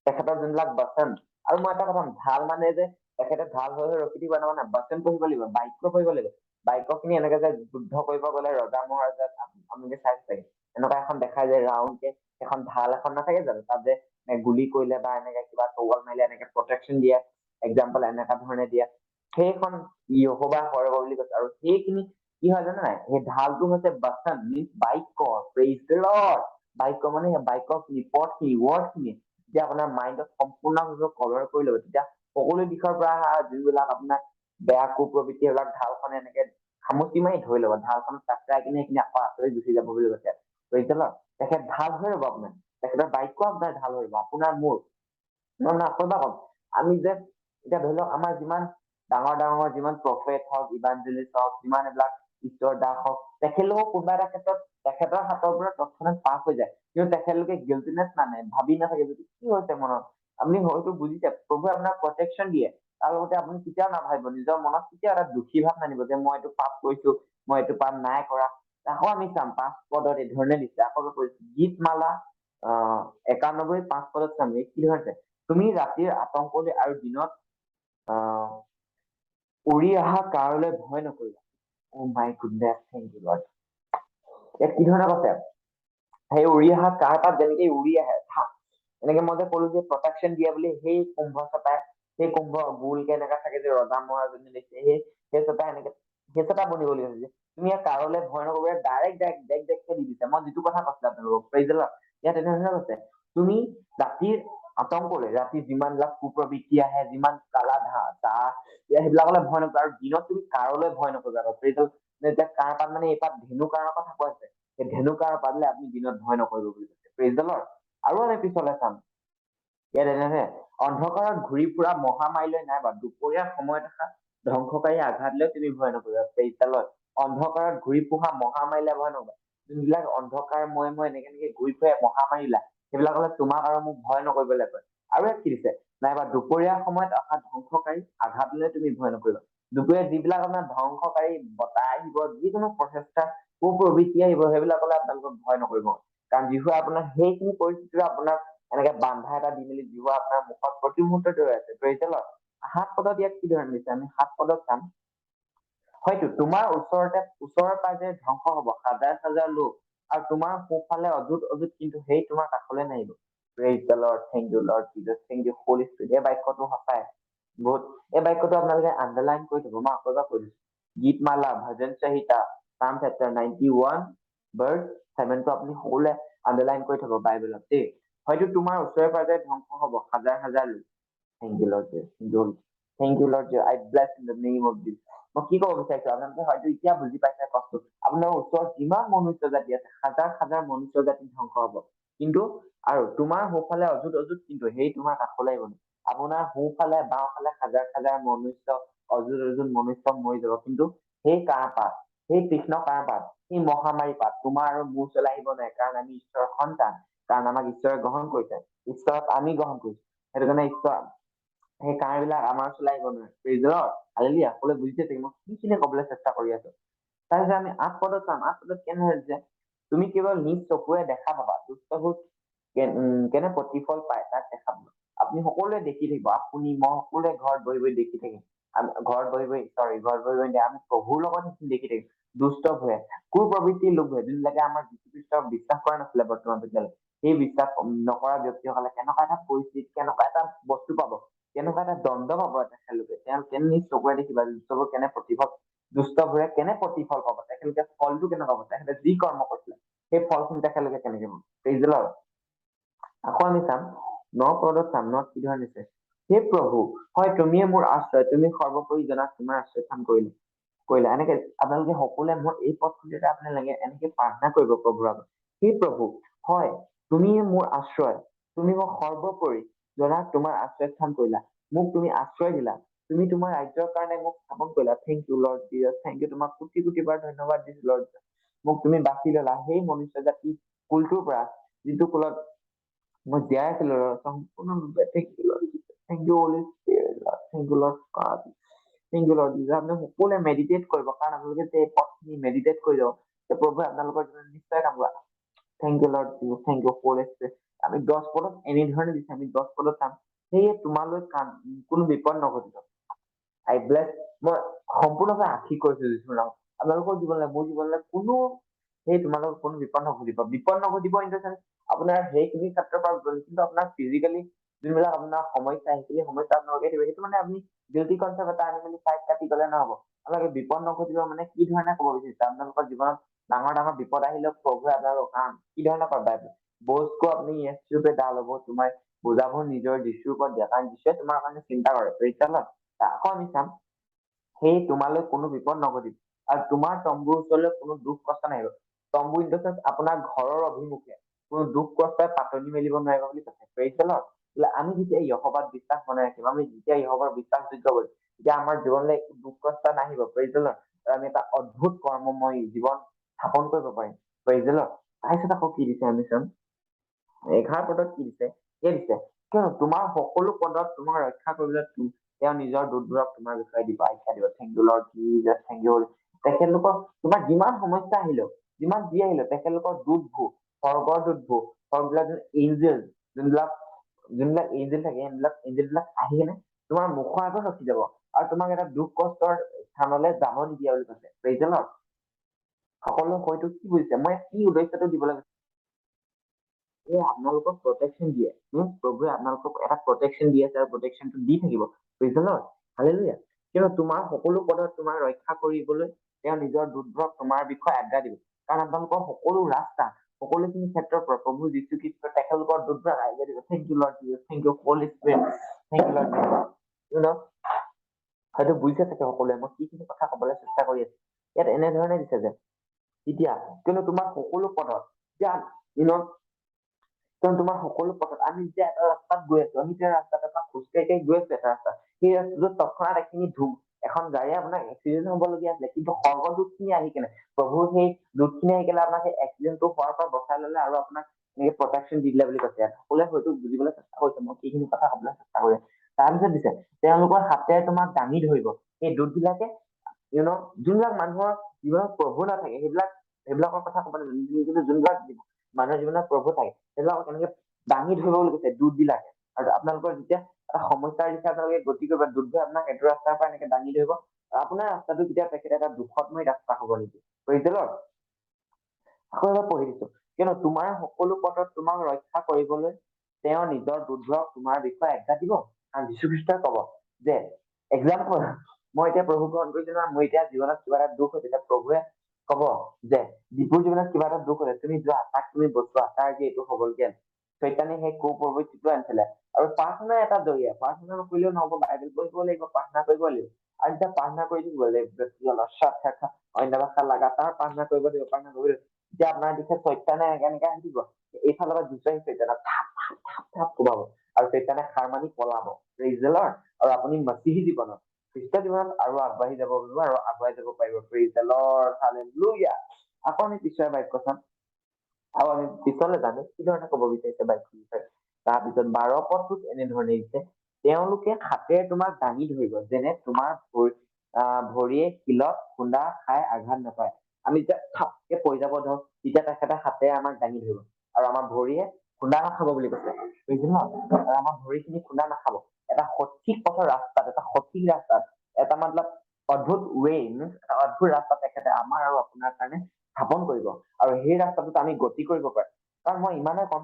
তেখেতৰ যোনবিলাক বচন, আৰু মই এটা কথা ঢাল মানে যে তেখেতে ঢাল হৈ ৰখি দিব নহয়, বচন পঢ়িব লাগিব, বাক্য পঢ়িব লাগিব। বাক্যখিনি এনেকে যে যুদ্ধ কৰিব গলে ৰজা মহাৰজাক আমি যে চাইছো চাগে, এনেকুৱা এখন দেখাই যে ৰাউণ্ডকে এখন ঢাল এখন নাথাকে জানো, তাত যে গুলি কৰিলে বা এনেকে কিবা তৰোৱাল মাৰিলে এনেকে প্ৰটেকশ্যন দিয়ে, এক্সাম্পল এনেকা ধৰণে দিয়ে, সেইখন য়হোৱা সৰব বুলি কৈছে। আৰু সেইখিনি কি হয় জানা নাই, সেই ঢালটো হৈছে বচন, মিনচ বাক্য, প্ৰেইজ দ্য লৰ্ড। বাক্য মানে বাক্যখিনি, পদখিনি, ৱৰ্ডখিনি যেতিয়া আপোনাৰ মাইণ্ডত সম্পূৰ্ণভাৱে কভাৰ কৰি ল'ব, তেতিয়া সকলো দিশৰ পৰা যোনবিলাক আপোনাৰ বেয়া কুপ্ৰবৃত্তি সেইবিলাক ঢালখনে এনেকে খামুচি মাৰি ধৰি ল'ব, ঢালখনত কাটৰাই কিনে সেইখিনি আকৌ আঁতৰি গুচি যাব বুলি কৈছে। তেখেত ঢাল হৈ ৰব আপোনাৰ, তেখেতৰ বাক্য আপোনাৰ ঢাল হৈ ৰব, আপোনাৰ মোৰ। মই আকৌ এবাৰ কম, আমি যে এতিয়া ধৰি লওক আমাৰ যিমান ডাঙৰ ডাঙৰ যিমান প্ৰফেট হওক, ইভাঞ্জেলিষ্ট হওক, যিমান এইবিলাক ঈশ্বৰ দাস হওক, তেখেতলোকক কোনোবা এটা ক্ষেত্ৰত তেখেতৰ হাতৰ পৰা তৎক্ষণাত পাছ হৈ যায়, কিন্তু তেখেতলোকে গিল্টিনেছ মানে ভাবি নাথাকে যে কি হৈছে মনত। আপুনি হয়তো বুজিছে, প্ৰভুৱে আপোনাক প্ৰটেকশ্যন দিয়ে, তাৰ লগতে আপুনি কেতিয়াও নাভাবিব, নিজৰ মনত কেতিয়াও এটা দুখী ভাৱ নানিব যে মই এইটো পাপ কৰিছো, মই এইটো পাপ নাই কৰা। আকৌ আমি চাম 5 পদত এই ধৰণে দিছে, আকৌ গীতমালা 91 5 পদত চাম কি ধৰিছে, তুমি ৰাতিৰ আতংকলৈ আৰু দিনত উৰি অহা কাৰলৈ ভয় নকৰিবা। Oh my goodness, thank you Lord. ইয়াত কি ধৰণে কৈছে, সেই উৰি অহা কাৰ পাত যেনেকে উৰি আহে, এনেকে মই যে কলো যে প্ৰটেকশ্যন দিয়ে বুলি, সেই কুম্ভ চতাই, সেই কুম্ভ গোলকে এনেকা থাকে যে ৰজা মহাৰজনী দেখিছে, সেই চতাই এনেকে সেই চতা বনিব বুলি ভাবিছে। তুমি ইয়াৰ কাৰলৈ ভয় নকৰিবা, ডাইৰেক্টকে দি দিছে, মই যিটো কথা কৈছিলো আপোনালোকক। ইয়াত এনেধৰণে কৈছে, তুমি ৰাতিৰ আতংকলৈ, ৰাতি যিমান বিলাক কুপ্ৰবৃত্তি আহে, যিমান কালা সেইবিলাকলৈ ভয় নকৰিবা, আৰু দিনত তুমি কাৰলৈ ভয় নকৰিবা। এতিয়া কাৰ পাত মানে এই পাত ধেনু কাৰৰ কথা কৈ আছে, সেই ধেনু কাৰৰ পাতলৈ আপুনি দিনত ভয় নকৰিব বুলি কৈছে। Praise the lord. আৰু আমি পিছলৈ চাম, ইয়াত এনেহে অন্ধকাৰত ঘূৰি ফুৰা মহামাৰীলৈ নাইবা দুপৰীয়া সময়ত থকা ধ্বংসকাৰী আঘাতলৈ তুমি ভয় নকৰিবা। Praise the lord. অন্ধকাৰত ঘূৰি ফুৰা মহামাৰীলৈ ভয় নকৰিবা। যোনবিলাক অন্ধকাৰ মই এনেকে ঘূৰি ফুৰে মহামাৰীলা, সেইবিলাকলে তোমাক আৰু মোক ভয় নকৰিবলৈ কয়। আৰু ইয়াত কি দিছে, নাইবা দুপৰীয়া সময়ত অহা ধ্বংসকাৰী আঘাতলৈ তুমি ভয় নকৰিবা। দুপৰীয়া যিবিলাক আপোনাৰ ধ্বংসকাৰী বতাহ আহিব, যিকোনো প্ৰচেষ্টা কুপ্ৰবৃত্তি আহিব, সেইবিলাকলৈ আপোনালোকক ভয় নকৰিব, কাৰণ যিবোৰ আপোনাৰ সেইখিনি পৰিস্থিতিৰে আপোনাৰ এনেকে বান্ধা এটা দি মেলি যিবোৰ আপোনাৰ মুখত প্ৰতি মুহূৰ্তত ৰৈ আছে। Praise the lord. 7 পদত ইয়াত কি ধৰণে দিছে, আমি 7 পদত চাম, হয়তো তোমাৰ ওচৰৰ পাজৰে ধ্বংস হব হাজাৰ হাজাৰ লোক, আৰু তোমাৰ সোঁফালে অযুত কিন্তু সেই তোমাৰ কাষলৈ নাহিব। Praise the Lord. Thank you Lord Jesus, thank you Holy Spirit. এই বাক্যটো সঁচাই বহুত, এই বাক্যটো আপোনালোকে আণ্ডাৰলাইন কৰি থব, মই আকৌ এবাৰ কৈ দিছো। গীতমালা ভজন সংহিতা Psalm chapter 91 verse 7 টো আপুনি সকলোৱে আণ্ডাৰলাইন কৰি থব বাইবেলত দেই। হয়তো তোমাৰ ওচৰে পাজৰে ধ্বংস হব হাজাৰ হাজাৰ লোক। Thank you Lord, thank you Lord, I bless in the name of Jesus. মই কি কব বিচাৰিছো, আপোনালোকে হয়তো এতিয়া বুজি পাইছে কষ্ট। আপোনাৰ ওচৰত যিমান মনুষ্য জাতি আছে, হাজাৰ হাজাৰ মনুষ্য জাতি ধ্বংস হব, কিন্তু আৰু তোমাৰ সোঁফালে অযুত কিন্তু সেই তোমাৰ কাষলৈ আহিব। আপোনাৰ সোঁফালে বাওঁফালে হাজাৰ হাজাৰ মনুষ্য, অযুত মনুষ্য মৰি যাব, কিন্তু সেই কাঁড়পাত, সেই তীক্ষ্ণ কাঁড়পাত, সেই মহামাৰী পাত তোমাৰ আৰু মোৰ ওচৰলৈ আহিব নোৱাৰে, কাৰণ আমি ঈশ্বৰৰ সন্তান, কাৰণ আমাক ঈশ্বৰে গ্ৰহণ কৰিছে, ঈশ্বৰক আমি গ্ৰহণ কৰিছো। সেইটো কাৰণে ঈশ্বৰ সেই কাঁড়বিলাক আমাৰ ওচৰলৈ আহিব নোৱাৰে। Praise the lord. হালেলুয়া। সকলোৱে বুজিছে চাগে মই কিখিনি কবলৈ চেষ্টা কৰি আছো। তাৰপিছত আমি 8 পদত চাম। 8 পদত কেনে হৈছে, তুমি কেৱল নিজ চকুৰে দেখা পাবা দুষ্টভূত কেনে প্ৰতিফল পায় তাক দেখা পাবা। আপুনি সকলোৱে দেখি থাকিব, আপুনি মই সকলোৱে ঘৰত বহি বহি দেখি থাকিম, ঘৰত বহি বহি আমি প্ৰভুৰ লগত সেইখিনি দেখি থাকিম। দুষ্ট ভয়ে কুপ্ৰবৃত্তিৰ লোক ভয়ে যোনবিলাকে আমাৰ যীশুখ্ৰীষ্টক বিশ্বাস কৰা নাছিলে বৰ্তমান বিদ্যালয়, সেই বিশ্বাস নকৰা ব্যক্তিসকলে কেনেকুৱা এটা পৰিস্থিতি, কেনেকুৱা এটা বস্তু পাব, কেনেকুৱা এটা দণ্ড পাব তেখেতলোকে, তেওঁলোকে নিজ চকুৰে দেখিবা দুষ্টবোৰ কেনে প্ৰতিফল, দুষ্টবোৰে কেনে প্ৰতিফল পাব, তেখেতলোকে ফলটো কেনেকুৱা পাব, তেখেতে যি কৰ্ম কৰিছিলে সেই ফলখিনি তেখেতলোকে কেনেকে পাব। Praise the lord. আকৌ আমি চাম 9 পদত চাম, 9 কি ধৰণে দিছে, হে প্ৰভু হয় তুমিয়ে মোৰ আশ্ৰয়, তুমি সৰ্বোপৰি জনাক তোমাৰ আশ্ৰয় স্থান কৰিলা। এনেকে আপোনালোকে সকলোৱে মোৰ এই পদখণ্ডতে আপোনালোকে এনেকে প্ৰাৰ্থনা কৰিব প্ৰভুৰ আগত, হে প্ৰভু হয় তুমিয়ে মোৰ আশ্ৰয়, তুমি মোক সৰ্বোপৰি জনাক তোমাৰ আশ্ৰয় স্থান কৰিলা, মোক তুমি আশ্ৰয় দিলা, তুমি তোমাৰ ৰাজ্যৰ কাৰণে মোক স্থাপন কৰিলা। Thank you Lord Jesus, thank you, তোমাক কোটি কোটি বাৰ ধন্যবাদ দিছো লৰ্ড। মোক তুমি বাছি ললা সেই মনুষ্য জাতি কুলটোৰ পৰা, যিটো কুলত মই জীয়াই আছিলো সম্পূৰ্ণৰূপে। Thank you Lord, thank you Holy Spirit, thank you Lord God, thank you Lord Jesus. আপুনি সকলোৱে মেডিটেট কৰিব, কাৰণ আপোনালোকে যে এই পদখিনি মেডিটেট কৰি যাব, প্ৰভুৱে আপোনালোকৰ জীৱনত নিশ্চয় কাম কৰা। Thank you Lord Jesus, thank you Holy Spirit. আমি 10 পদত এনেধৰণে দিছে, আমি 10 পদত চাম, সেয়ে তোমালৈ কোনো বিপদ নঘটিব। আই ব্লেছ, মই সম্পূৰ্ণভাৱে আশী কৰিছো যিটো নাম আপোনালোকৰ জীৱনলৈ, মোৰ জীৱনলৈ কোনো সেই তোমালোকৰ কোনো বিপদ নঘটিব। বিপদ নঘটিব ইন দ্য চেন্স আপোনাৰ সেইখিনি ক্ষেত্ৰৰ পৰা গ'ল, কিন্তু আপোনাৰ ফিজিকেলি যোনবিলাক আপোনাৰ সমস্যা, সেইখিনি সমস্যা আপোনালোকে দিব, সেইটো মানে আপুনি গিল্টি কনচেপ্ট এটা আনি মেলি চাইড কাটি গলে নহব। আপোনালোকে বিপদ নঘটিব মানে কি ধৰণে ক'ব বিচাৰিছে, আপোনালোকৰ জীৱনত ডাঙৰ ডাঙৰ বিপদ আহিলেও প্ৰভুৱে আপোনালোকৰ কাম কি ধৰণে কৰে, বস্তু আপুনি য়েছু পে ডাল হ'ব, তোমাৰ বোজাবোৰ নিজৰ যিশুৰ ওপৰত দিয়া, কাৰণ যিশুৱে তোমাৰ কাৰণে চিন্তা কৰে। Praise the lord. আকৌ আমি চাম, সেই তোমালৈ কোনো বিপদ নঘটিব আৰু তোমাৰ তম্বুৰ ওচৰলৈ কোনো দুখ কষ্ট নাহিব। তম্বু ইন দ্য চেন্স আপোনাৰ ঘৰৰ অভিমুখে কোনো দুখ কষ্টই পাতনি মেলিব নোৱাৰিব বুলি কৈছে। Praise the lord. আমি যেতিয়া ইহোবাত বিশ্বাস বনাই ৰাখিম, আমি যেতিয়া ইহোবাৰ বিশ্বাসযোগ্য কৰিম, তেতিয়া আমাৰ জীৱনলৈ দুখ কষ্ট নাহিব। Praise the lord. আৰু আমি এটা অদ্ভুত কৰ্মময় জীৱন স্থাপন কৰিব পাৰিম। Praise the lord. তাৰপিছত আকৌ কি দিছে আমি চাম, 11 পদত কি দিছে, কিয়নো তোমাৰ সকলো পদত তোমাক ৰক্ষা কৰিবলৈ তেওঁ নিজৰ দূতবোৰক তোমাৰ বিষয়ে দিব, আখ্যা দিব। Thank you Lord Jesus, thank you. তেখেতলোকৰ তোমাৰ যিমান সমস্যা আহিলেও, যিমান যি আহিলেও, তেখেতলোকৰ দূতবোৰ, স্বৰ্গৰ দূতবোৰ, স্বৰ্গবিলাক এঞ্জেল, যোনবিলাক এঞ্জেল থাকে, এঞ্জেল বিলাক আহি কেনে তোমাৰ মুখৰ আগত ৰখি যাব আৰু তোমাক এটা দুখ কষ্টৰ স্থানলৈ যাব নিদিয়া বুলি কৈছে। Praise the lord. সকলো হয়তো কি বুজিছে, মই কি উদ্দেশ্যটো দিবলৈ আপোনালোকক প্ৰটেকশ্যন দিয়ে, প্ৰভুৱে আপোনালোকক এটা প্ৰটেকশ্যন দি আছে আৰু প্ৰটেকশ্যনটো দি থাকিব। Praise the lord. হালেলুয়া। কিয়নো তোমাৰ সকলো পদত তোমাক ৰক্ষা কৰিবলৈ তেওঁ নিজৰ দূতবোৰক তোমাৰ বিষয়ে আজ্ঞা দিব, কাৰণ আপোনালোকৰ সকলো ৰাস্তা, সকলোখিনি ক্ষেত্ৰৰ পৰা প্ৰভু যীশু খ্ৰীষ্ট তেখেতলোকৰ দূতবোৰক আজ্ঞা দিব। Thank you Lord Jesus, thank you Holy Spirit, thank you Lord Jesus. হয়তো বুজিছে চাগে সকলোৱে মই কিখিনি কথা কবলৈ চেষ্টা কৰি আছো। ইয়াত এনেধৰণে দিছে যে এতিয়া কিয়নো তোমাৰ সকলো পদত তোমাৰ সকলো পথত, আমি যেতিয়া এটা ৰাস্তাত গৈ আছো, আমি যেতিয়া ৰাস্তাত এটা খোজকাঢ়ি গৈ আছো এটা ৰাস্তাত, সেই ৰাস্তাটোত তৎক্ষণাত এখন গাড়ী আপোনাৰ এক্সিডেণ্ট হবলগীয়া আছিলে, কিন্তু স্বৰ্গৰ দূতখিনি আহি কেনে, প্ৰভুৰ সেই দূতখিনি আহি কেনে আপোনাক সেই এক্সিডেণ্টটো হোৱাৰ পৰা বচাই ললে আৰু আপোনাক এনেকে প্ৰটেকশ্যন দি দিলে বুলি কৈছে। সকলোৱে হয়তো বুজিবলৈ চেষ্টা কৰিছে মই সেইখিনি কথা কবলৈ চেষ্টা কৰি আছো। তাৰপিছত দিছে, তেওঁলোকৰ হাতেৰে তোমাক দাঙি ধৰিব। সেই দূত বিলাকে যোনবিলাক মানুহৰ জীৱনত প্ৰভু নাথাকে, সেইবিলাকৰ কথা ক'ব নাজানে, কিন্তু যোনবিলাক মানুহৰ জীৱনত প্ৰভু থাকে, সেইবিলাকক কেনেকে দাঙি ধৰিব বুলি কৈছে দূত বিলাকে। আৰু আপোনালোকৰ যেতিয়া এটা সমস্যাৰ দিশে আপোনালোকে গতি কৰিব, দূতবোৰে আপোনাক এইটো ৰাস্তাৰ পৰা এনেকে দাঙি ধৰিব, আপোনাৰ ৰাস্তাটো কেতিয়া তেখেতে এটা দুখতময় ৰাস্তা হব নেকি। Praise the lord. আকৌ এবাৰ পঢ়ি দিছো, কিয়নো তোমাৰ সকলো পথত তোমাক ৰক্ষা কৰিবলৈ তেওঁ নিজৰ দূতবোৰক তোমাৰ বিষয়ে আজ্ঞা দিব। কাৰণ যীশুখ্ৰীষ্টই কব যে, এক্সাম্পল, মই এতিয়া প্ৰভু গ্ৰহণ কৰিছো নহয়, মই এতিয়া জীৱনত কিবা এটা দুখ হৈছে, তেতিয়া প্ৰভুৱে কব যে দীপুৰ জীৱনত কিবা এটা দুখ হলে তুমি যোৱা, তাক তুমি বচোৱা, তাৰ যে এইটো হবলগীয়া চৈতানে সেই কুপ্ৰবৃত্তিটো আনিছিলে। আৰু প্ৰাৰ্থনা এটা জৰিয়া, প্ৰাৰ্থনা নকৰিলেও নহব, বাইবেল পঢ়িব লাগিব, প্ৰাৰ্থনা কৰিব লাগিব। আৰু যেতিয়া প্ৰাৰ্থনা কৰি থাকিব লাগিব, অন্য ভাষা লাগাতাৰ প্ৰাৰ্থনা কৰিব লাগিব, তেতিয়া আপোনাৰ দিশে চৈতানে এনেকে আহি দিব, এইফালৰ পৰা যিটো আহিছে থাপ কোবাব আৰু চৈতানে সাৰ মানি পলাব। Praise the lord. আৰু আপুনি মছিহী জীৱনত, খ্ৰীষ্ট জীৱনত আৰু আগবাঢ়ি যাব পাৰিব আৰু আগুৱাই যাব পাৰিব। Praise the lord. হালেলুয়া। আকৌ আমি পিছৰ বাক্য চাম, আৰু আমি পিছলৈ জানো কি ধৰণে কব বিচাৰিছে বাক্যৰ বিষয়ে। তাৰপিছত 12 পদটোত এনেধৰণে দিছে, তেওঁলোকে হাতেৰে তোমাক দাঙি ধৰিব, যেনে তোমাৰ ভৰিয়ে শিলত খুন্দা খাই আঘাত নাপায়। আমি যেতিয়া থাপকে পৰি যাব ধৰো, তেতিয়া তেখেতে হাতেৰে আমাক দাঙি ধৰিব আৰু আমাৰ ভৰিয়ে খুন্দা নাখাব বুলি কৈছে। বুজিছিল ন? আমাৰ ভৰিখিনি খুন্দা নাখাব, এটা সঠিক পথৰ ৰাস্তাত, এটা সঠিক ৰাস্তাত, এটা মতলব অদ্ভুত ৱে, এটা অদ্ভুত ৰাস্তা তেখেতে আমাৰ আৰু আপোনাৰ কাৰণে স্থাপন কৰিব, আৰু সেই ৰাস্তাটোত আমি গতি কৰিব পাৰিম। কাৰণ মই ইমানে কম,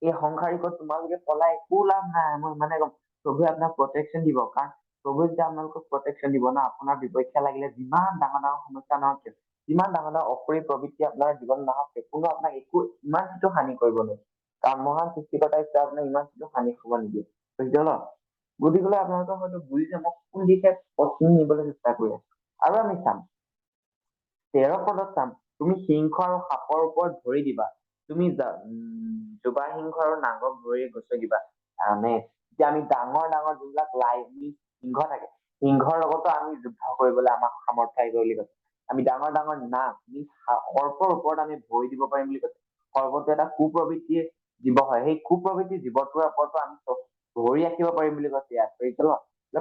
এই সংসাৰিকত তোমালোকে পলাই একো লাভ নাই। মই ইমানে কম, প্ৰভুৱে আপোনাক প্ৰটেকশ্যন দিব। কাৰণ প্ৰভুৱে যেতিয়া আপোনালোকক প্ৰটেকশ্যন দিব ন, আপোনাৰ বিপক্ষে লাগিলে যিমান ডাঙৰ ডাঙৰ সমস্যা নহওক কিয়, যিমান ডাঙৰ ডাঙৰ অপৰি প্ৰবৃত্তি আপোনাৰ জীৱন নহওক কিয়, কোনো আপোনাক একো ইমান কিছু হানি কৰিব নোৱাৰে। কাৰণ মহান সৃষ্টিকৰ্তা হিচাপে আপোনাক ইমান কিছু হানি হ'ব নিদিয়ে। বুজিছে ন? গতিকে আপোনালোকে হয়তো বুজিছে মই কোন দিশে পশ্চিম নিবলৈ চেষ্টা কৰি আছো। আৰু আমি চাম 13 পদত চাম, তুমি সিংহ আৰু সাপৰ ওপৰত ভৰি দিবা, তুমি জোবা সিংহ আৰু নাগক ভৰি গছকিবা। যেতিয়া আমি ডাঙৰ ডাঙৰ যোনবিলাক লাইভ সিংহ থাকে, সিংহৰ লগতো আমি যুদ্ধ কৰিবলৈ আমাক সামৰ্থ্য আহিব বুলি কৈছে। আমি ডাঙৰ ডাঙৰ নাগ সৰ্পৰ ওপৰত আমি ভৰি দিব পাৰিম বুলি কৈছে। সৰ্পটো এটা কুপ্ৰবৃত্তিৰ জীৱ হয়, সেই কুপ্ৰবৃত্তিৰ জীৱটোৰ ওপৰতো আমি ভৰি ৰাখিব পাৰিম বুলি কৈছে ইয়াত।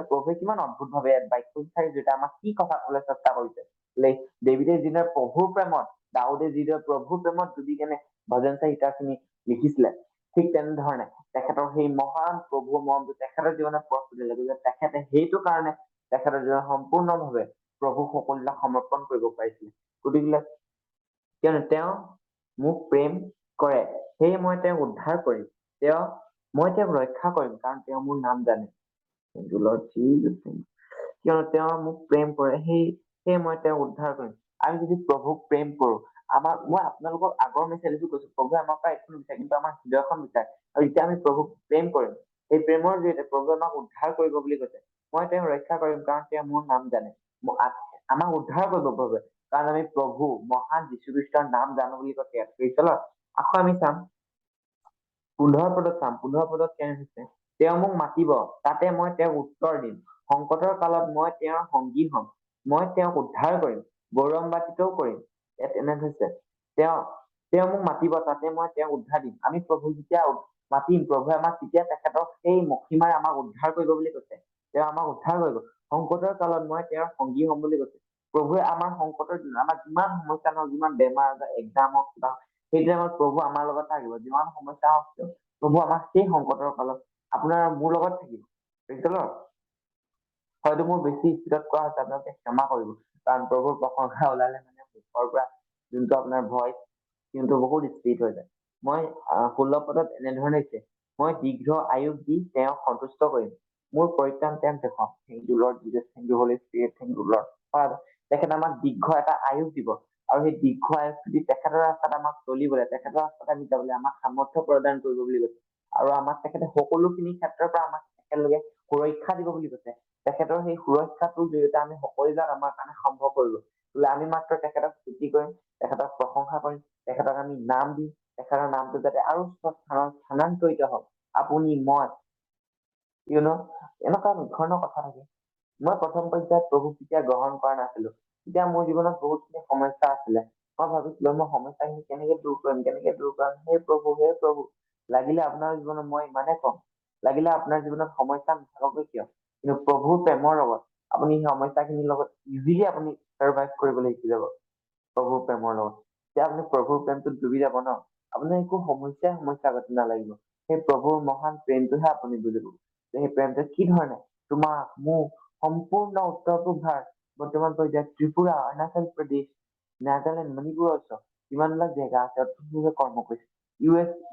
প্ৰভুৱে কিমান অদ্ভুত ভাৱে বাক্য বিচাৰি যেতিয়া আমাক কি কথা কবলৈ চেষ্টা কৰিছে। ডেভিডে যিদৰে প্ৰভুৰ প্ৰেমত, দাউদে যিদৰে প্ৰভুৰ প্ৰেমত ডুবি কেনে ভজন সংহিতা খিনি লিখিছিলে, ঠিক তেনেধৰণে তেখেতৰ সেই মহান প্ৰভুৰ মৰমটো তেখেতৰ জীৱনত প্ৰস্তুতি লাগিলে। তেখেতে সেইটো কাৰণে তেখেতৰ জীৱন সম্পূৰ্ণভাৱে প্ৰভু সকলোবিলাক সমৰ্পণ কৰিব পাৰিছিলে। গতিকে কিয়নো তেওঁ মোক প্ৰেম কৰে, সেয়ে মই তেওঁক উদ্ধাৰ কৰিম, মই তেওঁক ৰক্ষা কৰিম, কাৰণ তেওঁ মোৰ নাম জানে। কিয়নো তেওঁ মোক প্ৰেম কৰে, সেয়ে মই তেওঁক উদ্ধাৰ কৰিম। আমি যদি প্ৰভুক প্ৰেম কৰো, মই আপোনালোকক আগৰ মেছেজতো কৈছো, প্ৰভুৱে আমাৰ পৰা একো নিবিচাৰে, কিন্তু আমাৰ হৃদয়খন বিচাৰে। আৰু যেতিয়া আমি প্ৰভুক প্ৰেম কৰিম, সেই প্ৰেমৰ জৰিয়তে প্ৰভুৱে আমাক উদ্ধাৰ কৰিব বুলি কৈছে। মই তেওঁক ৰক্ষা কৰিম, কাৰণ তেওঁ মোৰ নাম জানে। আমাক উদ্ধাৰ কৰিব প্ৰভুৱে, কাৰণ আমি প্ৰভু মহান যীশুখ্ৰীষ্টৰ নাম জানো বুলি কৈছে। আকৌ আমি চাম 15 পদত চাম, 15 পদত কেনে হৈছে, তেওঁ মোক মাতিব, তাতে মই তেওঁক উত্তৰ দিম। সংকটৰ কালত মই তেওঁৰ সংগী হম, মই তেওঁক উদ্ধাৰ কৰিম, গৌৰৱান্বিতও কৰিম। ইয়াত এনে হৈছে, তেওঁ মোক মাতিব, তাতে মই তেওঁক উদ্ধাৰ দিম। আমি প্ৰভু যেতিয়া মাতিম, প্ৰভুৱে আমাক তেতিয়া তেখেতৰ সেই মহিমাৰে আমাক উদ্ধাৰ কৰিব বুলি কৈছে। তেওঁ আমাক উদ্ধাৰ কৰিব। সংকটৰ কালত মই তেওঁৰ সংগী হম বুলি কৈছে। প্ৰভুৱে আমাৰ সংকটৰ দিনত, আমাৰ যিমান সমস্যা নহওক, যিমান বেমাৰ আজাৰ, এক্সাম হওক, কিবা, সেই টাইমত প্ৰভু আমাৰ লগত থাকিব। যিমান সমস্যা হওক কিয়, প্ৰভু আমাক সেই সংকটৰ কালত আপোনাৰ মোৰ লগত থাকিব। হয়তো মোৰ বেছি স্পীডত কোৱা হৈছে, আপোনালোকে ক্ষমা কৰিব। কাৰণ প্ৰভুৰ প্ৰশংসা ওলালে মানে মুখৰ পৰা যোনটো আপোনাৰ ভইচ, কিন্তু বহুত স্পীড হৈ যায়। মই 16 পদত এনেধৰণে দিছে, মই দীৰ্ঘ আয়ুস দি তেওঁক সন্তুষ্ট কৰিম, মোৰ পৰিত্ৰাণ তেওঁক দেখাম। Thank you Lord Jesus, thank you Holy Spirit, thank you Lord Father. তেখেতে আমাক দীৰ্ঘ এটা আয়ুস দিব, আৰু সেই দীৰ্ঘ আয়ুস দি তেখেতৰ ৰাস্তাত আমাক চলিবলৈ, তেখেতৰ ৰাস্তাত আমি যাবলৈ আমাক সামৰ্থ্য প্ৰদান কৰিব বুলি কৈছে। আৰু আমাক তেখেতে সকলোখিনি ক্ষেত্ৰৰ পৰা আমাক একেলগে সুৰক্ষা দিব বুলি কৈছে। তেখেতৰ সেই সুৰক্ষাটোৰ জৰিয়তে আমি সকলোবিলাক আমাৰ কাৰণে সম্ভৱ কৰিব। বোলে আমি মাত্ৰ তেখেতক স্তুতি কৰিম, তেখেতক প্ৰশংসা কৰিম, তেখেতক আমি নাম দিম, তেখেতৰ নামটো যাতে আৰু স্থানান্তৰিত হওক। আপুনি, মই, এনেকুৱা ধৰণৰ কথা থাকে। মই প্ৰথম পৰ্যায়ত প্ৰভুক যেতিয়া গ্ৰহণ কৰা নাছিলো, তেতিয়া মোৰ জীৱনত বহুতখিনি সমস্যা আছিলে। মই ভাবিছিলো মই সমস্যাখিনি কেনেকে দূৰ কৰিম। হে প্ৰভু, লাগিলে আপোনাৰ জীৱনত মই ইমানে কম, লাগিলে আপোনাৰ জীৱনত সমস্যা নাথাকক কিয়, কিন্তু প্ৰভুৰ প্ৰেমৰ লগত আপুনি সেই সমস্যাখিনিৰ লগত ইজিলি আপুনি চাৰ্ভাইভ কৰিবলৈ শিকি যাব। প্ৰভুৰ প্ৰেমৰ লগত যেতিয়া আপুনি প্ৰভুৰ প্ৰেমটোত ডুবি যাব ন, আপোনাৰ একো সমস্যা গতি নালাগিব। সেই প্ৰভুৰ মহান প্ৰেমটোহে আপুনি বুজিব। সেই প্ৰেমটো কি ধৰণে তোমাক, মোক, সম্পূৰ্ণ উত্তৰ পূব ভাৰত, বৰ্তমান পৰ্যায়ত ত্ৰিপুৰা, অৰুণাচল প্ৰদেশ, নাগালেণ্ড, মণিপুৰ, যিমানবিলাক জেগা আছে অৰ্থনৈতিক কৰ্ম কৰিছে।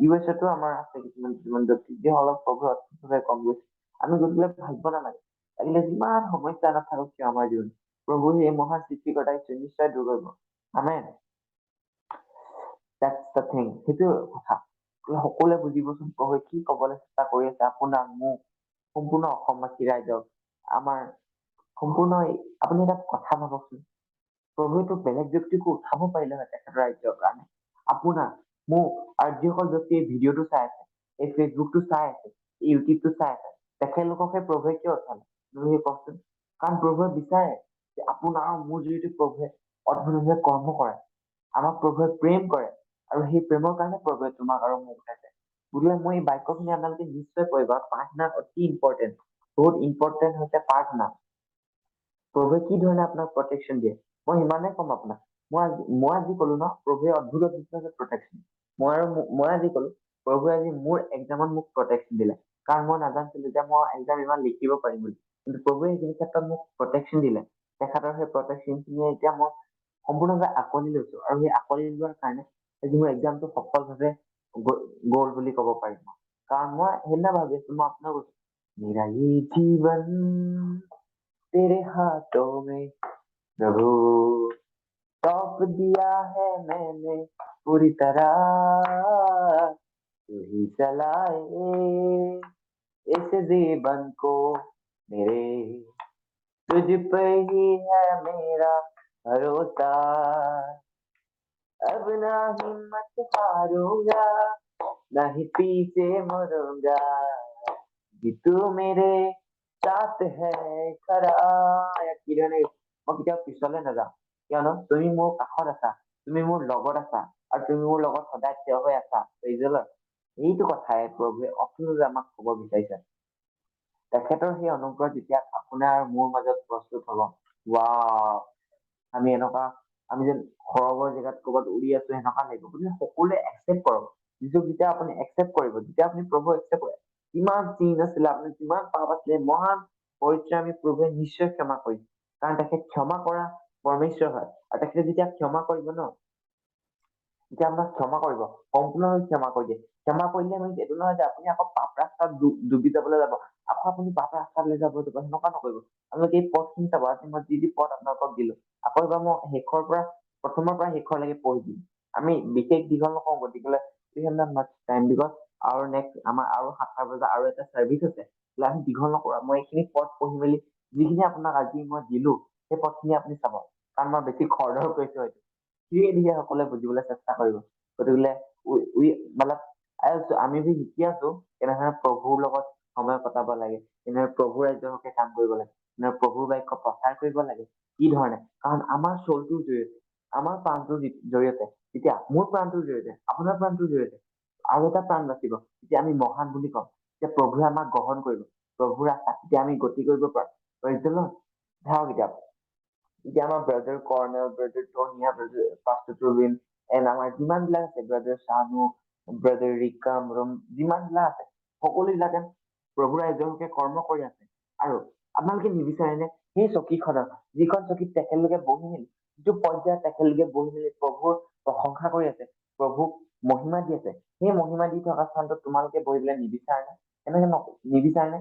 ইউ এছ এতো আমাৰ আছে কিছুমান ব্যক্তি, যিসকলক প্ৰভুৱে অৰ্থনৈতিকভাৱে কৰ্ম কৰিছে। আমি গতিকে ভাবিব নালাগে, লাগিলে যিমান সমস্যা নাথাকক কিয় আমাৰ জীৱন, প্ৰভু সেই মহান সৃষ্টিকৰ্তাই নিশ্চয় দূৰ কৰিব। আমেন। That's the thing. সেইটো কথা সকলোৱে বুজিবচোন, প্ৰভুৱে কি কবলৈ চেষ্টা কৰি আছে আপোনাক, মোক, সম্পূৰ্ণ অসমবাসী ৰাইজক, আমাৰ সম্পূৰ্ণ। আপুনি এটা কথা ভাবকচোন, প্ৰভুৱেতো বেলেগ ব্যক্তিকো উঠাব পাৰিলে হয় তেখেতৰ ৰাজ্যৰ কাৰণে। আপোনাক, মোক, আৰু যিসকল ব্যক্তিয়ে এই ভিডিঅ'টো চাই আছে, এই ফেচবুকটো চাই আছে, এই ইউটিউবটো চাই আছে, তেখেতলোককে প্ৰভুৱে কিয় উঠালে? তুমি কওকচোন। কাৰণ প্ৰভুৱে বিচাৰে যে আপোনাৰ আৰু মোৰ জৰিয়তে প্ৰভুৱে অদ্ভুতভাৱে কৰ্ম কৰে, আমাক প্ৰভুৱে প্ৰেম কৰে, আৰু সেই প্ৰেমৰ কাৰণে প্ৰভুৱে তোমাক আৰু মোক উঠাইছে। গতিকে মই এই বাক্যখিনি আপোনালোকে নিশ্চয় পঢ়িব। প্ৰাৰ্থনা অতি ইম্পৰ্টেণ্ট, বহুত ইম্পৰ্টেণ্ট হৈছে প্ৰাৰ্থনা। প্ৰভুৱে কি ধৰণে আপোনাক প্ৰটেকশ্যন দিয়ে, মই সিমানে কম আপোনাক। মই আজি কলো ন, প্ৰভুৱে অদ্ভুত প্ৰটেকশ্যন। মই আজি কলো প্ৰভুৱে আজি মোৰ এক্সামত মোক প্ৰটেকশ্যন দিলে, কাৰণ মই নাজানিছিলো যে মই এক্সাম ইমান লিখিব পাৰিম বুলি, কিন্তু প্ৰভুৱে সেইখিনি ক্ষেত্ৰত মোক প্ৰটেকশ্যন দিলে। তেখেতৰ সেই প্ৰটেকশ্যন খিনিয়ে এতিয়া মই সম্পূৰ্ণভাৱে আঁকোৱালি লৈছো, আৰু সেই আঁকোৱালি লোৱাৰ কাৰণে আজি মোৰ এক্সামটো সফলভাৱে গ'ল বুলি ক'ব পাৰিম। কাৰণ মই সেইদিনা ভাবি আছো, মই আপোনাক কৈছো, মেৰা ये जीवन तेरे हाथों में प्रभु सौंप दिया है मैंने पूरी तरह, तू ही चलाए इस जीवन को मेरे, तुझ पे ही है मेरा भरोसा, अब ना हिम्मत हारूंगा, ना ही पीछे मुड़ूंगा, कि तू मेरे साथ है खरा। কিৰণে মই কেতিয়াও পিছলে নাযাওঁ, কিয়নো তুমি মোৰ কাষত আছা, তুমি মোৰ লগত আছা, আৰু তুমি মোৰ লগত সদায় থিয় হৈ আছা। এইটো কথাই প্ৰভুৱে অৰ্থভাৱে আমাক কব বিচাৰিছে। তেখেতৰ সেই অনুগ্ৰহ যেতিয়া আপোনাৰ আৰু মোৰ মাজত প্ৰস্তুত হব, ৱাও, আমি এনেকুৱা, আমি যেন সৰগৰ জেগাত ক'ৰবাত উৰি আছো সেনেকুৱা লাগিব। গতিকে সকলোৱে একচেপ্ট কৰক, যিটো যেতিয়া আপুনি একচেপ্ট কৰিব, যেতিয়া আপুনি প্ৰভু একচেপ্ট কৰে, কিমান চিন আছিলে, আপুনি কিমান পাপ আছিলে, মহান পৰিত্ৰামী প্ৰভুৱে নিশ্চয় ক্ষমা কৰিম, কাৰণ তেখেত ক্ষমা কৰা পৰমেশ্বৰ হয়। আৰু তেখেতে যেতিয়া ক্ষমা কৰিব ন, তেতিয়া আপোনাক ক্ষমা কৰিব, সম্পূৰ্ণভাৱে ক্ষমা কৰি দিয়ে। ক্ষমা কৰিলে মানে এইটো নহয় যে আপুনি আকৌ পাপ ৰাস্তাত ডুবি যাবলৈ যাব, আকৌ আপুনি পাপ ৰাস্তালৈ যাব, সেনেকুৱা নকৰিব। আপোনালোকে এই পথখিনি চাব, আজি মই যি পথ আপোনালোকক দিলো, আকৌ এবাৰ মই প্ৰথমৰ পৰা শেষৰলৈকে পঢ়ি দিম। আমি বিশেষ দীঘল নকওঁ, গতিকে আৰু নেক্সট আমাৰ আৰু 7টা বজাত আৰু এটা চাৰ্ভিচ আছে, আমি দীঘল নকৰা, মই এইখিনি পথ পঢ়ি মেলি যিখিনি আপোনাক আজি মই দিলো, সেই পথখিনি আপুনি চাব, কাৰণ মই বেছি খৰধৰ কৰিছো হয়তো, ধীৰে ধীৰে সকলোৱে বুজিবলৈ চেষ্টা কৰিব। গতিকে আমি যে শিকি আছো কেনেধৰণে প্ৰভুৰ লগত সময় কটাব লাগে, কেনেদৰে প্ৰভুৰ ৰাজ্যৰ হকে কাম কৰিব লাগে, কেনেদৰে প্ৰভুৰ বাক্য প্ৰচাৰ কৰিব লাগে, কি ধৰণে, কাৰণ আমাৰ চলটোৰ জৰিয়তে, আমাৰ প্ৰাণটোৰ জৰিয়তে, এতিয়া মোৰ প্ৰাণটোৰ জৰিয়তে, আপোনাৰ প্ৰাণটোৰ জৰিয়তে আৰু এটা প্ৰাণ বাচিব, তেতিয়া আমি মহান বুলি কম, তেতিয়া প্ৰভুৱে আমাক গ্ৰহণ কৰিব, প্ৰভুৰ আশাত তেতিয়া আমি গতি কৰিব পাৰো। এতিয়া আমাৰ brother Cornel, brother Tonia, brother pastor Tubin, and আমাৰ যিমান বিলাক আছে, ব্ৰাদাৰ শানু, ব্ৰাদাৰ ৰিকাম, যিমান বিলাক আছে, সকলো বিলাকে প্ৰভু ৰাজ্যৰ হকে কৰ্ম কৰি আছে। আৰু আপোনালোকে নিবিচাৰেনে সেই চকীখনত, যিখন চকীত তেখেতলোকে বহি মেলি, যিটো পৰ্যায়ত তেখেতলোকে বহি মেলি প্ৰভুৰ প্ৰশংসা কৰি আছে, প্ৰভুক মহিমা দি আছে, সেই মহিমা দি থকা স্থানটোত তোমালোকে বহিবলৈ নিবিচাৰেনে? এনেকে নিবিচাৰেনে?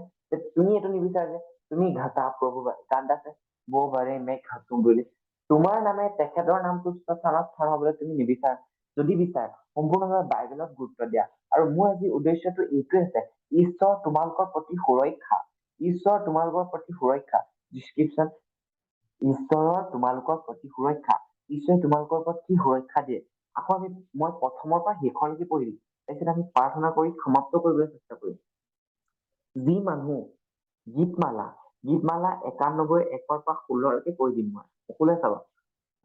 তুমি এইটো নিবিচাৰে যে তুমি ঘাটা প্ৰভু গান আছে বো বাৰে মে ঘাটো বুলি, তোমাৰ নামে তেখেতৰ নামটো স্থানত স্থান হবলৈ তুমি নিবিচাৰা? যদি বিচাৰা, সম্পূৰ্ণভাৱে বাইবেলত গুৰুত্ব দিয়া। আৰু মোৰ আজি উদ্দেশ্যটো এইটোৱে আছে, ঈশ্বৰ তোমালোকৰ প্ৰতি সুৰক্ষা, ঈশ্বৰ তোমালোকৰ প্ৰতি সুৰক্ষা, ডিছক্ৰিপশ্যন, ঈশ্বৰৰ তোমালোকৰ প্ৰতি সুৰক্ষা, ঈশ্বৰে তোমালোকৰ ওপৰত কি সুৰক্ষা দিয়ে। আকৌ মই প্ৰথমৰ পৰা শেষৰলৈকে পঢ়িম, তাৰপিছত আমি প্ৰাৰ্থনা কৰি সমাপ্ত কৰিবলৈ চেষ্টা কৰিম। যি মানুহ গীতমালা 91 1 পৰা 16 পঢ়ি দিম মই, সকলোৱে চাব।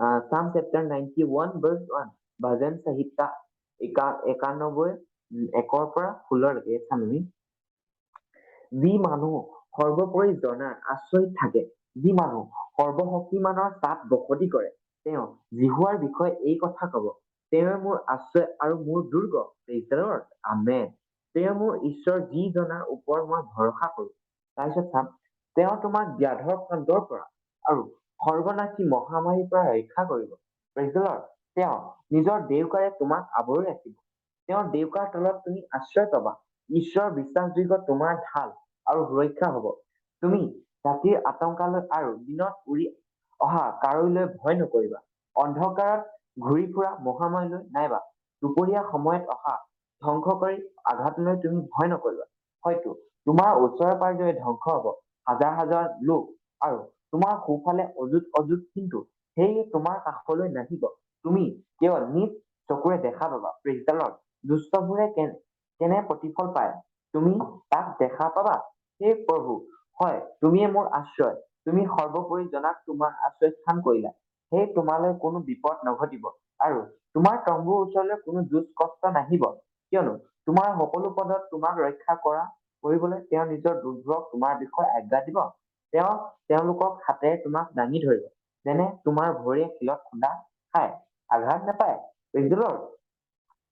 Psalm chapter 91 verse 1, ভজন সংহিতা 91 1 পৰা 16 চাম আমি। যি মানুহ সৰ্বোপৰি জনাৰ আশ্ৰয়ত থাকে, যি মানুহ সৰ্বশক্তিমানৰ তাত বসতি কৰে, তেওঁ জিহুৱাৰ বিষয়ে এই কথা কব, তেওঁ মোৰ আশ্ৰয় আৰু মোৰ দুৰ্গ, আমেন। তেওঁ মোৰ ঈশ্বৰ, যি জনাৰ ওপৰত মই ভৰসা কৰো। তাৰপিছত চাম, তেওঁ তোমাক ব্যাধৰ ফান্দৰ পৰা আৰু সৰ্বনাশী মহামাৰীৰ পৰা ৰক্ষা কৰিব। তেওঁ নিজৰ দেউকাৰে তোমাক আৱৰি ৰাখিব, তেওঁৰ দেউকাৰ তলত তুমি আশ্ৰয় পাবা। ঈশ্বৰৰ বিশ্বাসযোগ্য তোমাৰ ঢাল আৰু সুৰক্ষা হব। তুমি ৰাতিৰ আতংকালৈ আৰু দিনত উৰি অহা কাৰলৈ ভয় নকৰিবা। অন্ধকাৰত ঘূৰি ফুৰা মহামাৰীলৈ নাইবা দুপৰীয়া সময়ত অহা ধ্বংসকাৰী আঘাতলৈ তুমি ভয় নকৰিবা। হয়তো তোমাৰ ওচৰে পাজৰে ধ্বংস হব হাজাৰ হাজাৰ লোক, আৰু তোমাৰ সোঁফালে অযুত, কিন্তু সেয়ে তোমাৰ কাষলৈ নাহিব। তুমি কেৱল নিজ চকুৰে দেখা পাবা। Praise the lord. দুষ্টবোৰে কেনে প্ৰতিফল পায়, তুমি তাক দেখা পাবা। সেই প্ৰভু, হয় তুমিয়ে মোৰ আশ্ৰয়, তুমি সৰ্বোপৰি জনাক তোমাৰ আশ্ৰয় স্থান কৰিলা। সেই তোমালৈ কোনো বিপদ নঘটিব, আৰু তোমাৰ তম্বুৰ ওচৰলৈ কোনো দুখ কষ্ট নাহিব, কিয়নো তোমাৰ সকলো পদত তোমাক ৰক্ষা কৰিবলৈ তেওঁ নিজৰ দুৰ্গক তোমাৰ বিষয়ে আজ্ঞা দিব। তেওঁ তেওঁলোকক হাতেৰে তোমাক দাঙি ধৰিব, যেনে তোমাৰ ভৰিয়ে শিলত খুন্দা খাই আঘাত নাপায়।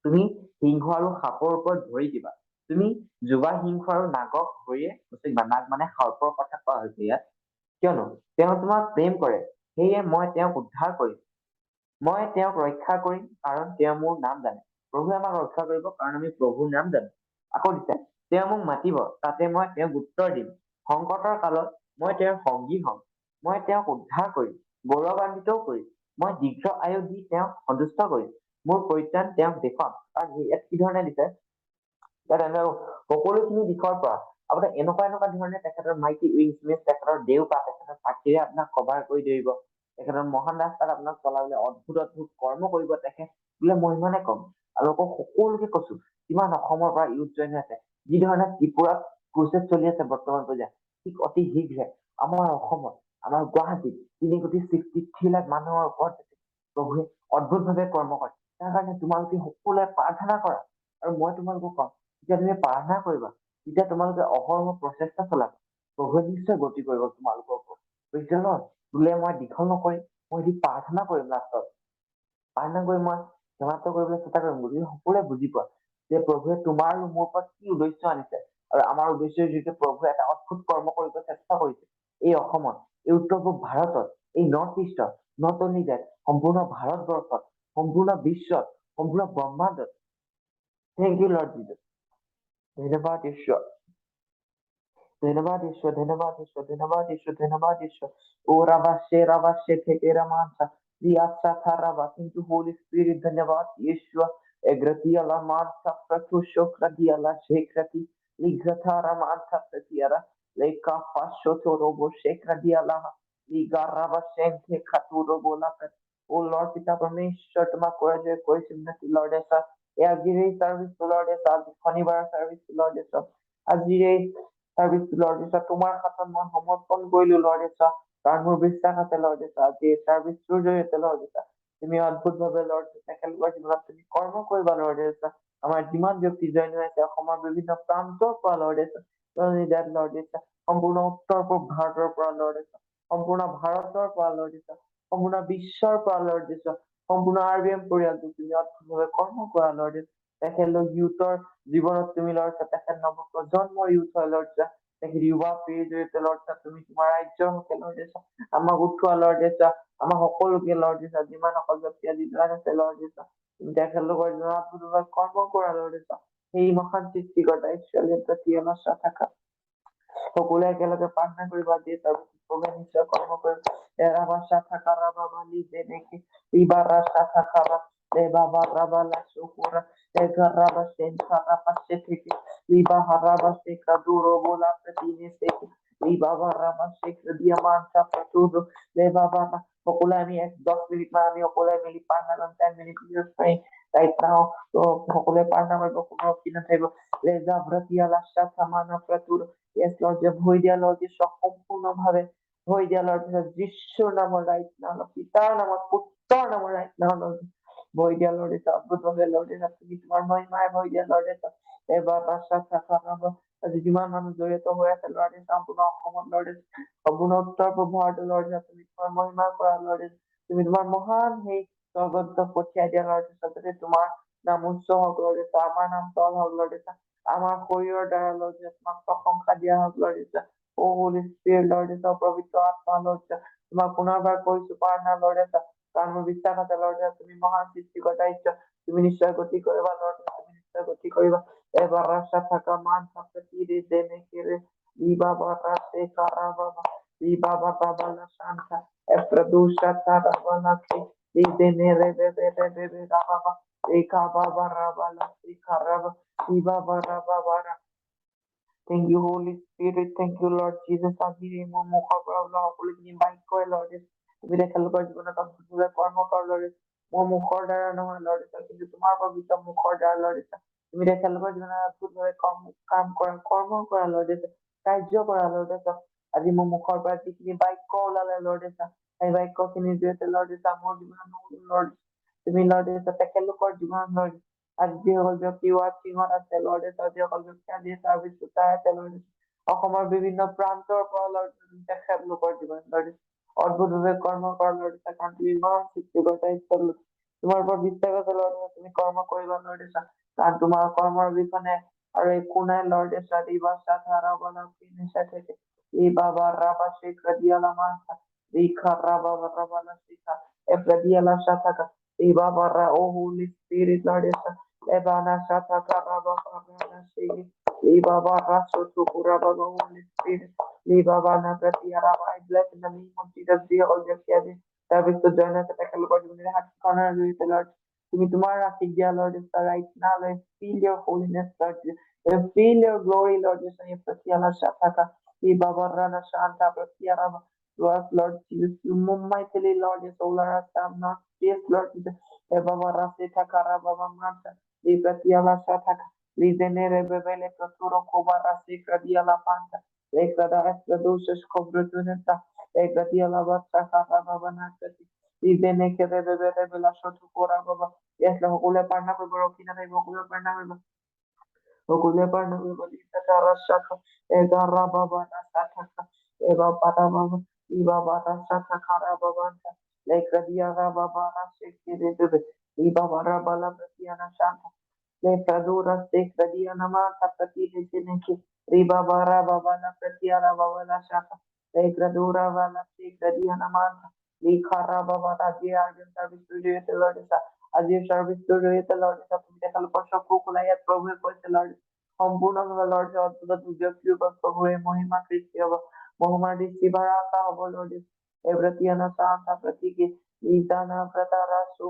তুমি সিংহ আৰু সাপৰ ওপৰত ভৰি দিবা। তুমি যুৱা সিংহ আৰু নাগক ভৰিয়ে খুচিবা। নাগ মানে সাপৰ কথা কোৱা হৈছে ইয়াত। কিয়নো তেওঁ তোমাক প্ৰেম কৰে, সেয়ে মই তেওঁক উদ্ধাৰ কৰিম। মই তেওঁক ৰক্ষা কৰিম কাৰণ তেওঁ মোৰ নাম জানে। প্ৰভুৱে আমাক ৰক্ষা কৰিব কাৰণ আমি প্ৰভুৰ নাম জানো। আকৌ দিছে, তেওঁ মোক মাতিব, তাতে মই তেওঁক উত্তৰ দিম। সংকটৰ কালত মই তেওঁৰ সংগী হম। মই তেওঁক উদ্ধাৰ কৰিম, গৌৰৱান্বিতও কৰিম। মই দীৰ্ঘ আয়ু দি তেওঁক সন্তুষ্ট কৰিম। মোৰ পৰিত্ৰাণ তেওঁক দেখুৱাম। আৰু ইয়াত কি ধৰণে দিছে, সকলোখিনি দিশৰ পৰা আপোনাৰ এনেকুৱা ধৰণে তেখেতৰ মাইটি উইংছ, তেখেতৰ দেউকা, তেখেতৰ পাখিৰে আপোনাক কভাৰ কৰি ধৰিব। তেখেতৰ মহান ৰাস্তাত আপোনাক চলাবলৈ অদ্ভুত কৰ্ম কৰিব তেখেত বোলে। মই ইমানে কম আৰু আকৌ সকলোকে কৈছো, কিমান অসমৰ পৰা ইউথ জইন হৈ আছে। যি ধৰণে ত্ৰিপুৰাত ক্ৰুচেড চলি আছে বৰ্তমান পৰ্যায়ত, ঠিক অতি শীঘ্ৰে আমাৰ অসমত, আমাৰ গুৱাহাটীত 3,63 লাখ মানুহৰ ওপৰত প্ৰভুৱে অদ্ভুতভাৱে কৰ্ম কৰে। তাৰ কাৰণে তোমালোকে সকলোৱে প্ৰাৰ্থনা কৰা। আৰু মই তোমালোকক কম, যেতিয়া তুমি প্ৰাৰ্থনা কৰিবা, তেতিয়া তোমালোকে অহৰহ প্ৰচেষ্টা চলাবা, প্ৰভুৱে নিশ্চয় গতি কৰিব তোমালোকৰ ওপৰত। বোলে মই দীঘল নকৰিম, মই এটি প্ৰাৰ্থনা কৰিম। লাষ্টত প্ৰাৰ্থনা কৰি মই সমাপ্ত কৰিবলৈ চেষ্টা কৰিম। গতিকে সকলোৱে বুজি পোৱা যে প্ৰভুৱে তোমাৰ আৰু মোৰ ওপৰত কি উদ্দেশ্য আনিছে, আৰু আমাৰ উদ্দেশ্যৰ যিটো প্ৰভুৱে এটা অদ্ভুত কৰ্ম কৰিব চেষ্টা কৰিছে এই অসমত, এই উত্তৰ পূব ভাৰতত, এই নৰ্থ ইষ্টত, নট অনলি ডেট, সম্পূৰ্ণ ভাৰতবৰ্ষত, সম্পূৰ্ণ বিশ্বত, সম্পূৰ্ণ ব্ৰহ্মাণ্ডত। Thank you Lord Jesus. ধন্যবাদ ঈশ্বৰ, ধন্যবাদ ঈশ্বৰ, ধন্যবাদ ঈশ্বৰ, ধন্যবাদ ঈশ্বৰ, ধন্যবাদ ঈশ্বৰ। ও ৰাবাশে থেকে ৰামাঞ্চা ৰিয়াচা থাৰাবা। কিন্তু হোলি স্পিৰিট, ধন্যবাদ ঈশ্বৰ। এগ্ৰতিয়ালা মানসা প্ৰতুষো ক্ৰাদিয়ালা শেখৰাতি লিগ্ৰথাৰা মানসা প্ৰতিয়াৰা লেকা পাশোতো রোবো শেখরা দিয়ালা লিগারাবা শেখে খাতুরো বোলা। ও লর্ড পিতা परमेश्वर, তোমাক কৈছিল নাকি লর্ড এসা আজিৰ এই সাৰ্ভিস লৰ্ড এসা, আজি শনিবাৰৰ সাৰ্ভিস লৰ্ড এসা, আজিৰ এই সাৰ্ভিস লৰ্ড এসা তোমাৰ হাতত মই সমৰ্পণ কৰিলো লৰ্ড এসা। কাৰণ মোৰ বিশ্বাস আছে লৰ্ড এসা, আজি এই সাৰ্ভিসটোৰ জৰিয়তে লৰ্ড এসা তুমি অদ্ভুতভাৱে লৰ্ড একেলগে জীৱনত তুমি কৰ্ম কৰিবা লৰ্ড এসা। আমাৰ যিমান ব্যক্তি জইন হৈ আছে অসমৰ বিভিন্ন প্ৰান্তৰ পৰা লৰ্ড এসা, লৰ্ড এসা, সম্পূৰ্ণ উত্তৰ পূব ভাৰতৰ পৰা লৰ্ড এছা, সম্পূৰ্ণ ভাৰতৰ পৰা লৰ্ড এছা, সম্পূৰ্ণ বিশ্বৰ পৰা লৰ্ড এছা, সম্পূৰ্ণ RBIM পৰিয়ালটো তুমি অদ্ভুতভাৱে কৰ্ম কৰা লৰ্ড এছা। তেখেতলোক ইউথৰ জীৱনত তুমি লৰ্ড এছা, তেখেত নৱ প্ৰজন্মৰ ইউথ হয় লৰ্ড এছা, তেখেত যুৱা পিঢ়িৰ জৰিয়তে লৰ্ড এছা তুমি তোমাৰ ৰাজ্যৰ হকে লৰ্ড এছা আমাক উঠোৱা লৰ্ড এছা, আমাক সকলোকে লৰ্ড এছা, যিমান অকল ব্যক্তি আজি জইন আছে লৰ্ড এছা, তুমি তেখেতলোকৰ জীৱনত অদ্ভুতভাৱে কৰ্ম কৰা লৰ্ড এছা। সেই মহান সৃষ্টিকৰ্তা ঈশ্বৰৰ প্ৰতি আমাৰ শ্ৰদ্ধা থাকা। সকলোৱে একেলগে প্ৰাৰ্থনা কৰিব। আজি প্ৰভুৱে নিশ্চয় কৰ্ম কৰিব। ৰাবা শাখা কাৰাবা বালি যেনেকে ইবাৰা শাখা কাৰা দেবাবা ৰাবা লাসুকুৰা এগাৰাবা সেন্থাৰা পাশে থেকে ইবাহা ৰাবা শেখা দূৰো বোলা প্ৰতিনে থেকে ইবাবা ৰাবা শেখা দিয়া মানসা প্ৰতুৰো দেবাবা। সকলোৱে আমি 10 মিনিট মান আমি সকলোৱে মিলি প্ৰাৰ্থনা কৰিম। 10 minutes right now সকলোৱে প্ৰাৰ্থনা কৰিব, কোনো ৰখি নাথাকিব। লেজা ভ্ৰতিয়া শাখা মানা প্ৰতুৰ। Yes, Lord, যে ভয় দিয়া Lord ঈশ্বৰ সম্পূৰ্ণভাৱে ভয় দিয়া Lord যীশুৰ নামৰ ৰাইট নাম, পিতাৰ নামত, পুত্ৰৰ নামৰ ৰাইট নাম Lord ভয় দিয়া Lord অদ্ভুতভাৱে Lord তুমি তোমাৰ মহিমাই ভয় দিয়া Lord এবাৰ আজি যিমান মানুহ জড়িত হৈ আছে Lord সম্পূৰ্ণ অসমত Lord সম্পূৰ্ণ উত্তৰ পূব ভাৰতৰ Lord তুমি তোমাৰ মহিমা কৰা Lord তুমি তোমাৰ মহান সেই স্বৰ্গত পঠিয়াই দিয়া Lord যাতে তোমাৰ নাম উচ্চ হওক Lord আমাৰ নাম তল হওক Lord আমাৰ শৰীৰৰ দ্বাৰা Lord তোমাক প্ৰশংসা দিয়া হওক Lord ও হোলি স্পিৰিট Lord পবিত্ৰ আত্মা Lord তোমাক পুনৰবাৰ কৈছো প্ৰাৰ্থনা Lord কাৰণ মোৰ বিশ্বাস আছে Lord তুমি মহান সৃষ্টিকৰ্তা ঈশ্বৰ, তুমি নিশ্চয় গতি কৰিবা Lord, তুমি নিশ্চয় গতি কৰিবা। এবাৰ ৰাস্তা থকা মান প্ৰতি দেনে কেৰে ইবাবা ৰাস্তে কাৰাবাবা ইবাবা বাবা শান্তা এপ্ৰদুষা তাৰাবালা কে ইদেনে ৰে বাবা একা বাবা ৰাবালা ইকাৰাবা ইবাবা ৰাবাবা। Thank you, Holy Spirit. Thank you, Lord Jesus. আজি মোৰ মুখৰ পৰা ওলোৱা সকলোখিনি বাক্যই Lord তুমি তেখেতলোকৰ জীৱনত অদ্ভুতভাৱে কৰ্ম কৰ Lord মোৰ মুখৰ দ্বাৰা নহয় Lord কিন্তু তোমাৰ পবিত্ৰ মুখৰ দ্বাৰা Lord তুমি তেখেতলোকৰ জীৱনত অদ্ভুতভাৱে কাম কৰা, কৰ্ম কৰা Lord কাৰ্য কৰা Lord আজি মোৰ মুখৰ পৰা যিখিনি বাক্য ওলালে Lord সেই বাক্যখিনিৰ জৰিয়তে Lord মোৰ জীৱনত Lord তুমি Lord তেখেতলোকৰ জীৱনত Lord আজি যিসকল ব্যক্তি ৱাচিঙত আছে Lord যিসকল ব্যক্তি আজি চাৰ্ভিছ চাই আছে Lord অসমৰ বিভিন্ন প্ৰান্তৰ পৰা Lord তেখেতলোকৰ জীৱন Lord অদ্ভুতভাৱে কৰ্ম কৰা Lord কাৰণ তুমি ইমান সৃষ্টিকৰ্তা ঈশ্বৰ তোমাৰ ওপৰত বিশ্বাস আছে Lord তুমি কৰ্ম কৰিবা Lord কাৰণ তোমাৰ কৰ্মৰ বিষয়ে আৰু একো নাই Lord Eshadiva Shatarabala Finishateke Ibaba Rabba Shekra Dialama Rika Rabba Rabala Shika Ebradiala Shataka Ibaba Oh Holy Spirit Lord Esha Ebana Shataka Rabba Rabba Shiki Ibaba Raso Tukuraba Holy Spirit Ibaba Nagatia Rabba I bless in the name of Jesus dear all your service to join us at the Calvary in the heart corner with the Lord তুমি তোমাৰ ৰাতি দিয়া Lord Jesus right now I feel your holiness Lord Jesus I feel your glory Lord Jesus I Pratiala Shataka I Baba Rana Shanta Pratiara Lord Jesus you move mightily Lord Jesus all our Assam not yes Lord Jesus I Baba Rasita Kara Baba Manta I Pratiala Shataka Lizenere Bebele Proturo Kobara Sikra Diala Panta Ekrada Estra Kobruneta Ekradiala Vataka Baba Nakati Izene kere bebe bela shotu kora baba. Yes, la hokule parna ko borokina na hokule parna baba. Hokule parna baba lisa kara shaka. Ega raba baba shaka. Eba para baba. Iba bara shaka kara baba. Lekra dia raba bara sheki de bebe. Iba bara bala pratiana shaka. Le pradura se kradia namata pratile seneki. Riba bara baba la pratiana baba la shaka. Le pradura bala se kradia namata. আজি সাৰ্ভিচ জৰিয়তে Lord আজিৰ সাৰ্ভিচ জৰিয়তে Lord তুমি দেখালো চকুখোলা ইয়াত প্ৰভুৱে কৈছে Lord সম্পূৰ্ণভাৱে Lord অদ্ভুত ব্যক্তিৰ প্ৰভুৱে মহিমা সৃষ্টি হ'ব মহিমাৰ দৃষ্টি ভাড়া হ'ব Lord এব্ৰতিয়ানা চান্তা প্ৰতিকি ইদানা প্ৰতাৰা সু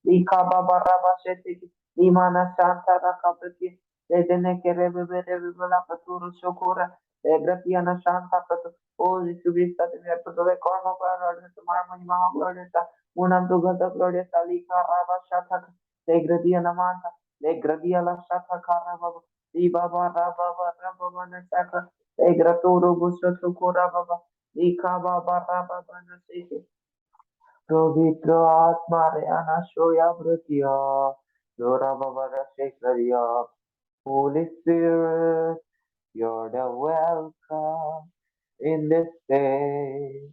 Ikaba baraba shetiki imana shanta rakaprati ledene kerebe berebe bela paturu shokora egratiana shanta patu o Jesucristo te mi apodore korma para Lord tomar महिमा हो Lord esa unantu gata Lord esa lika raba shata egratiana manta egratia la shata kara baba ibaba raba raba mana shata egraturu busatu kora baba ikaba baraba bana seke পবিত্র আত্মারে আনাশোয়া ব্রতিয়া Lora Babara Shekaria Holy Spirit, you're the welcome in this day.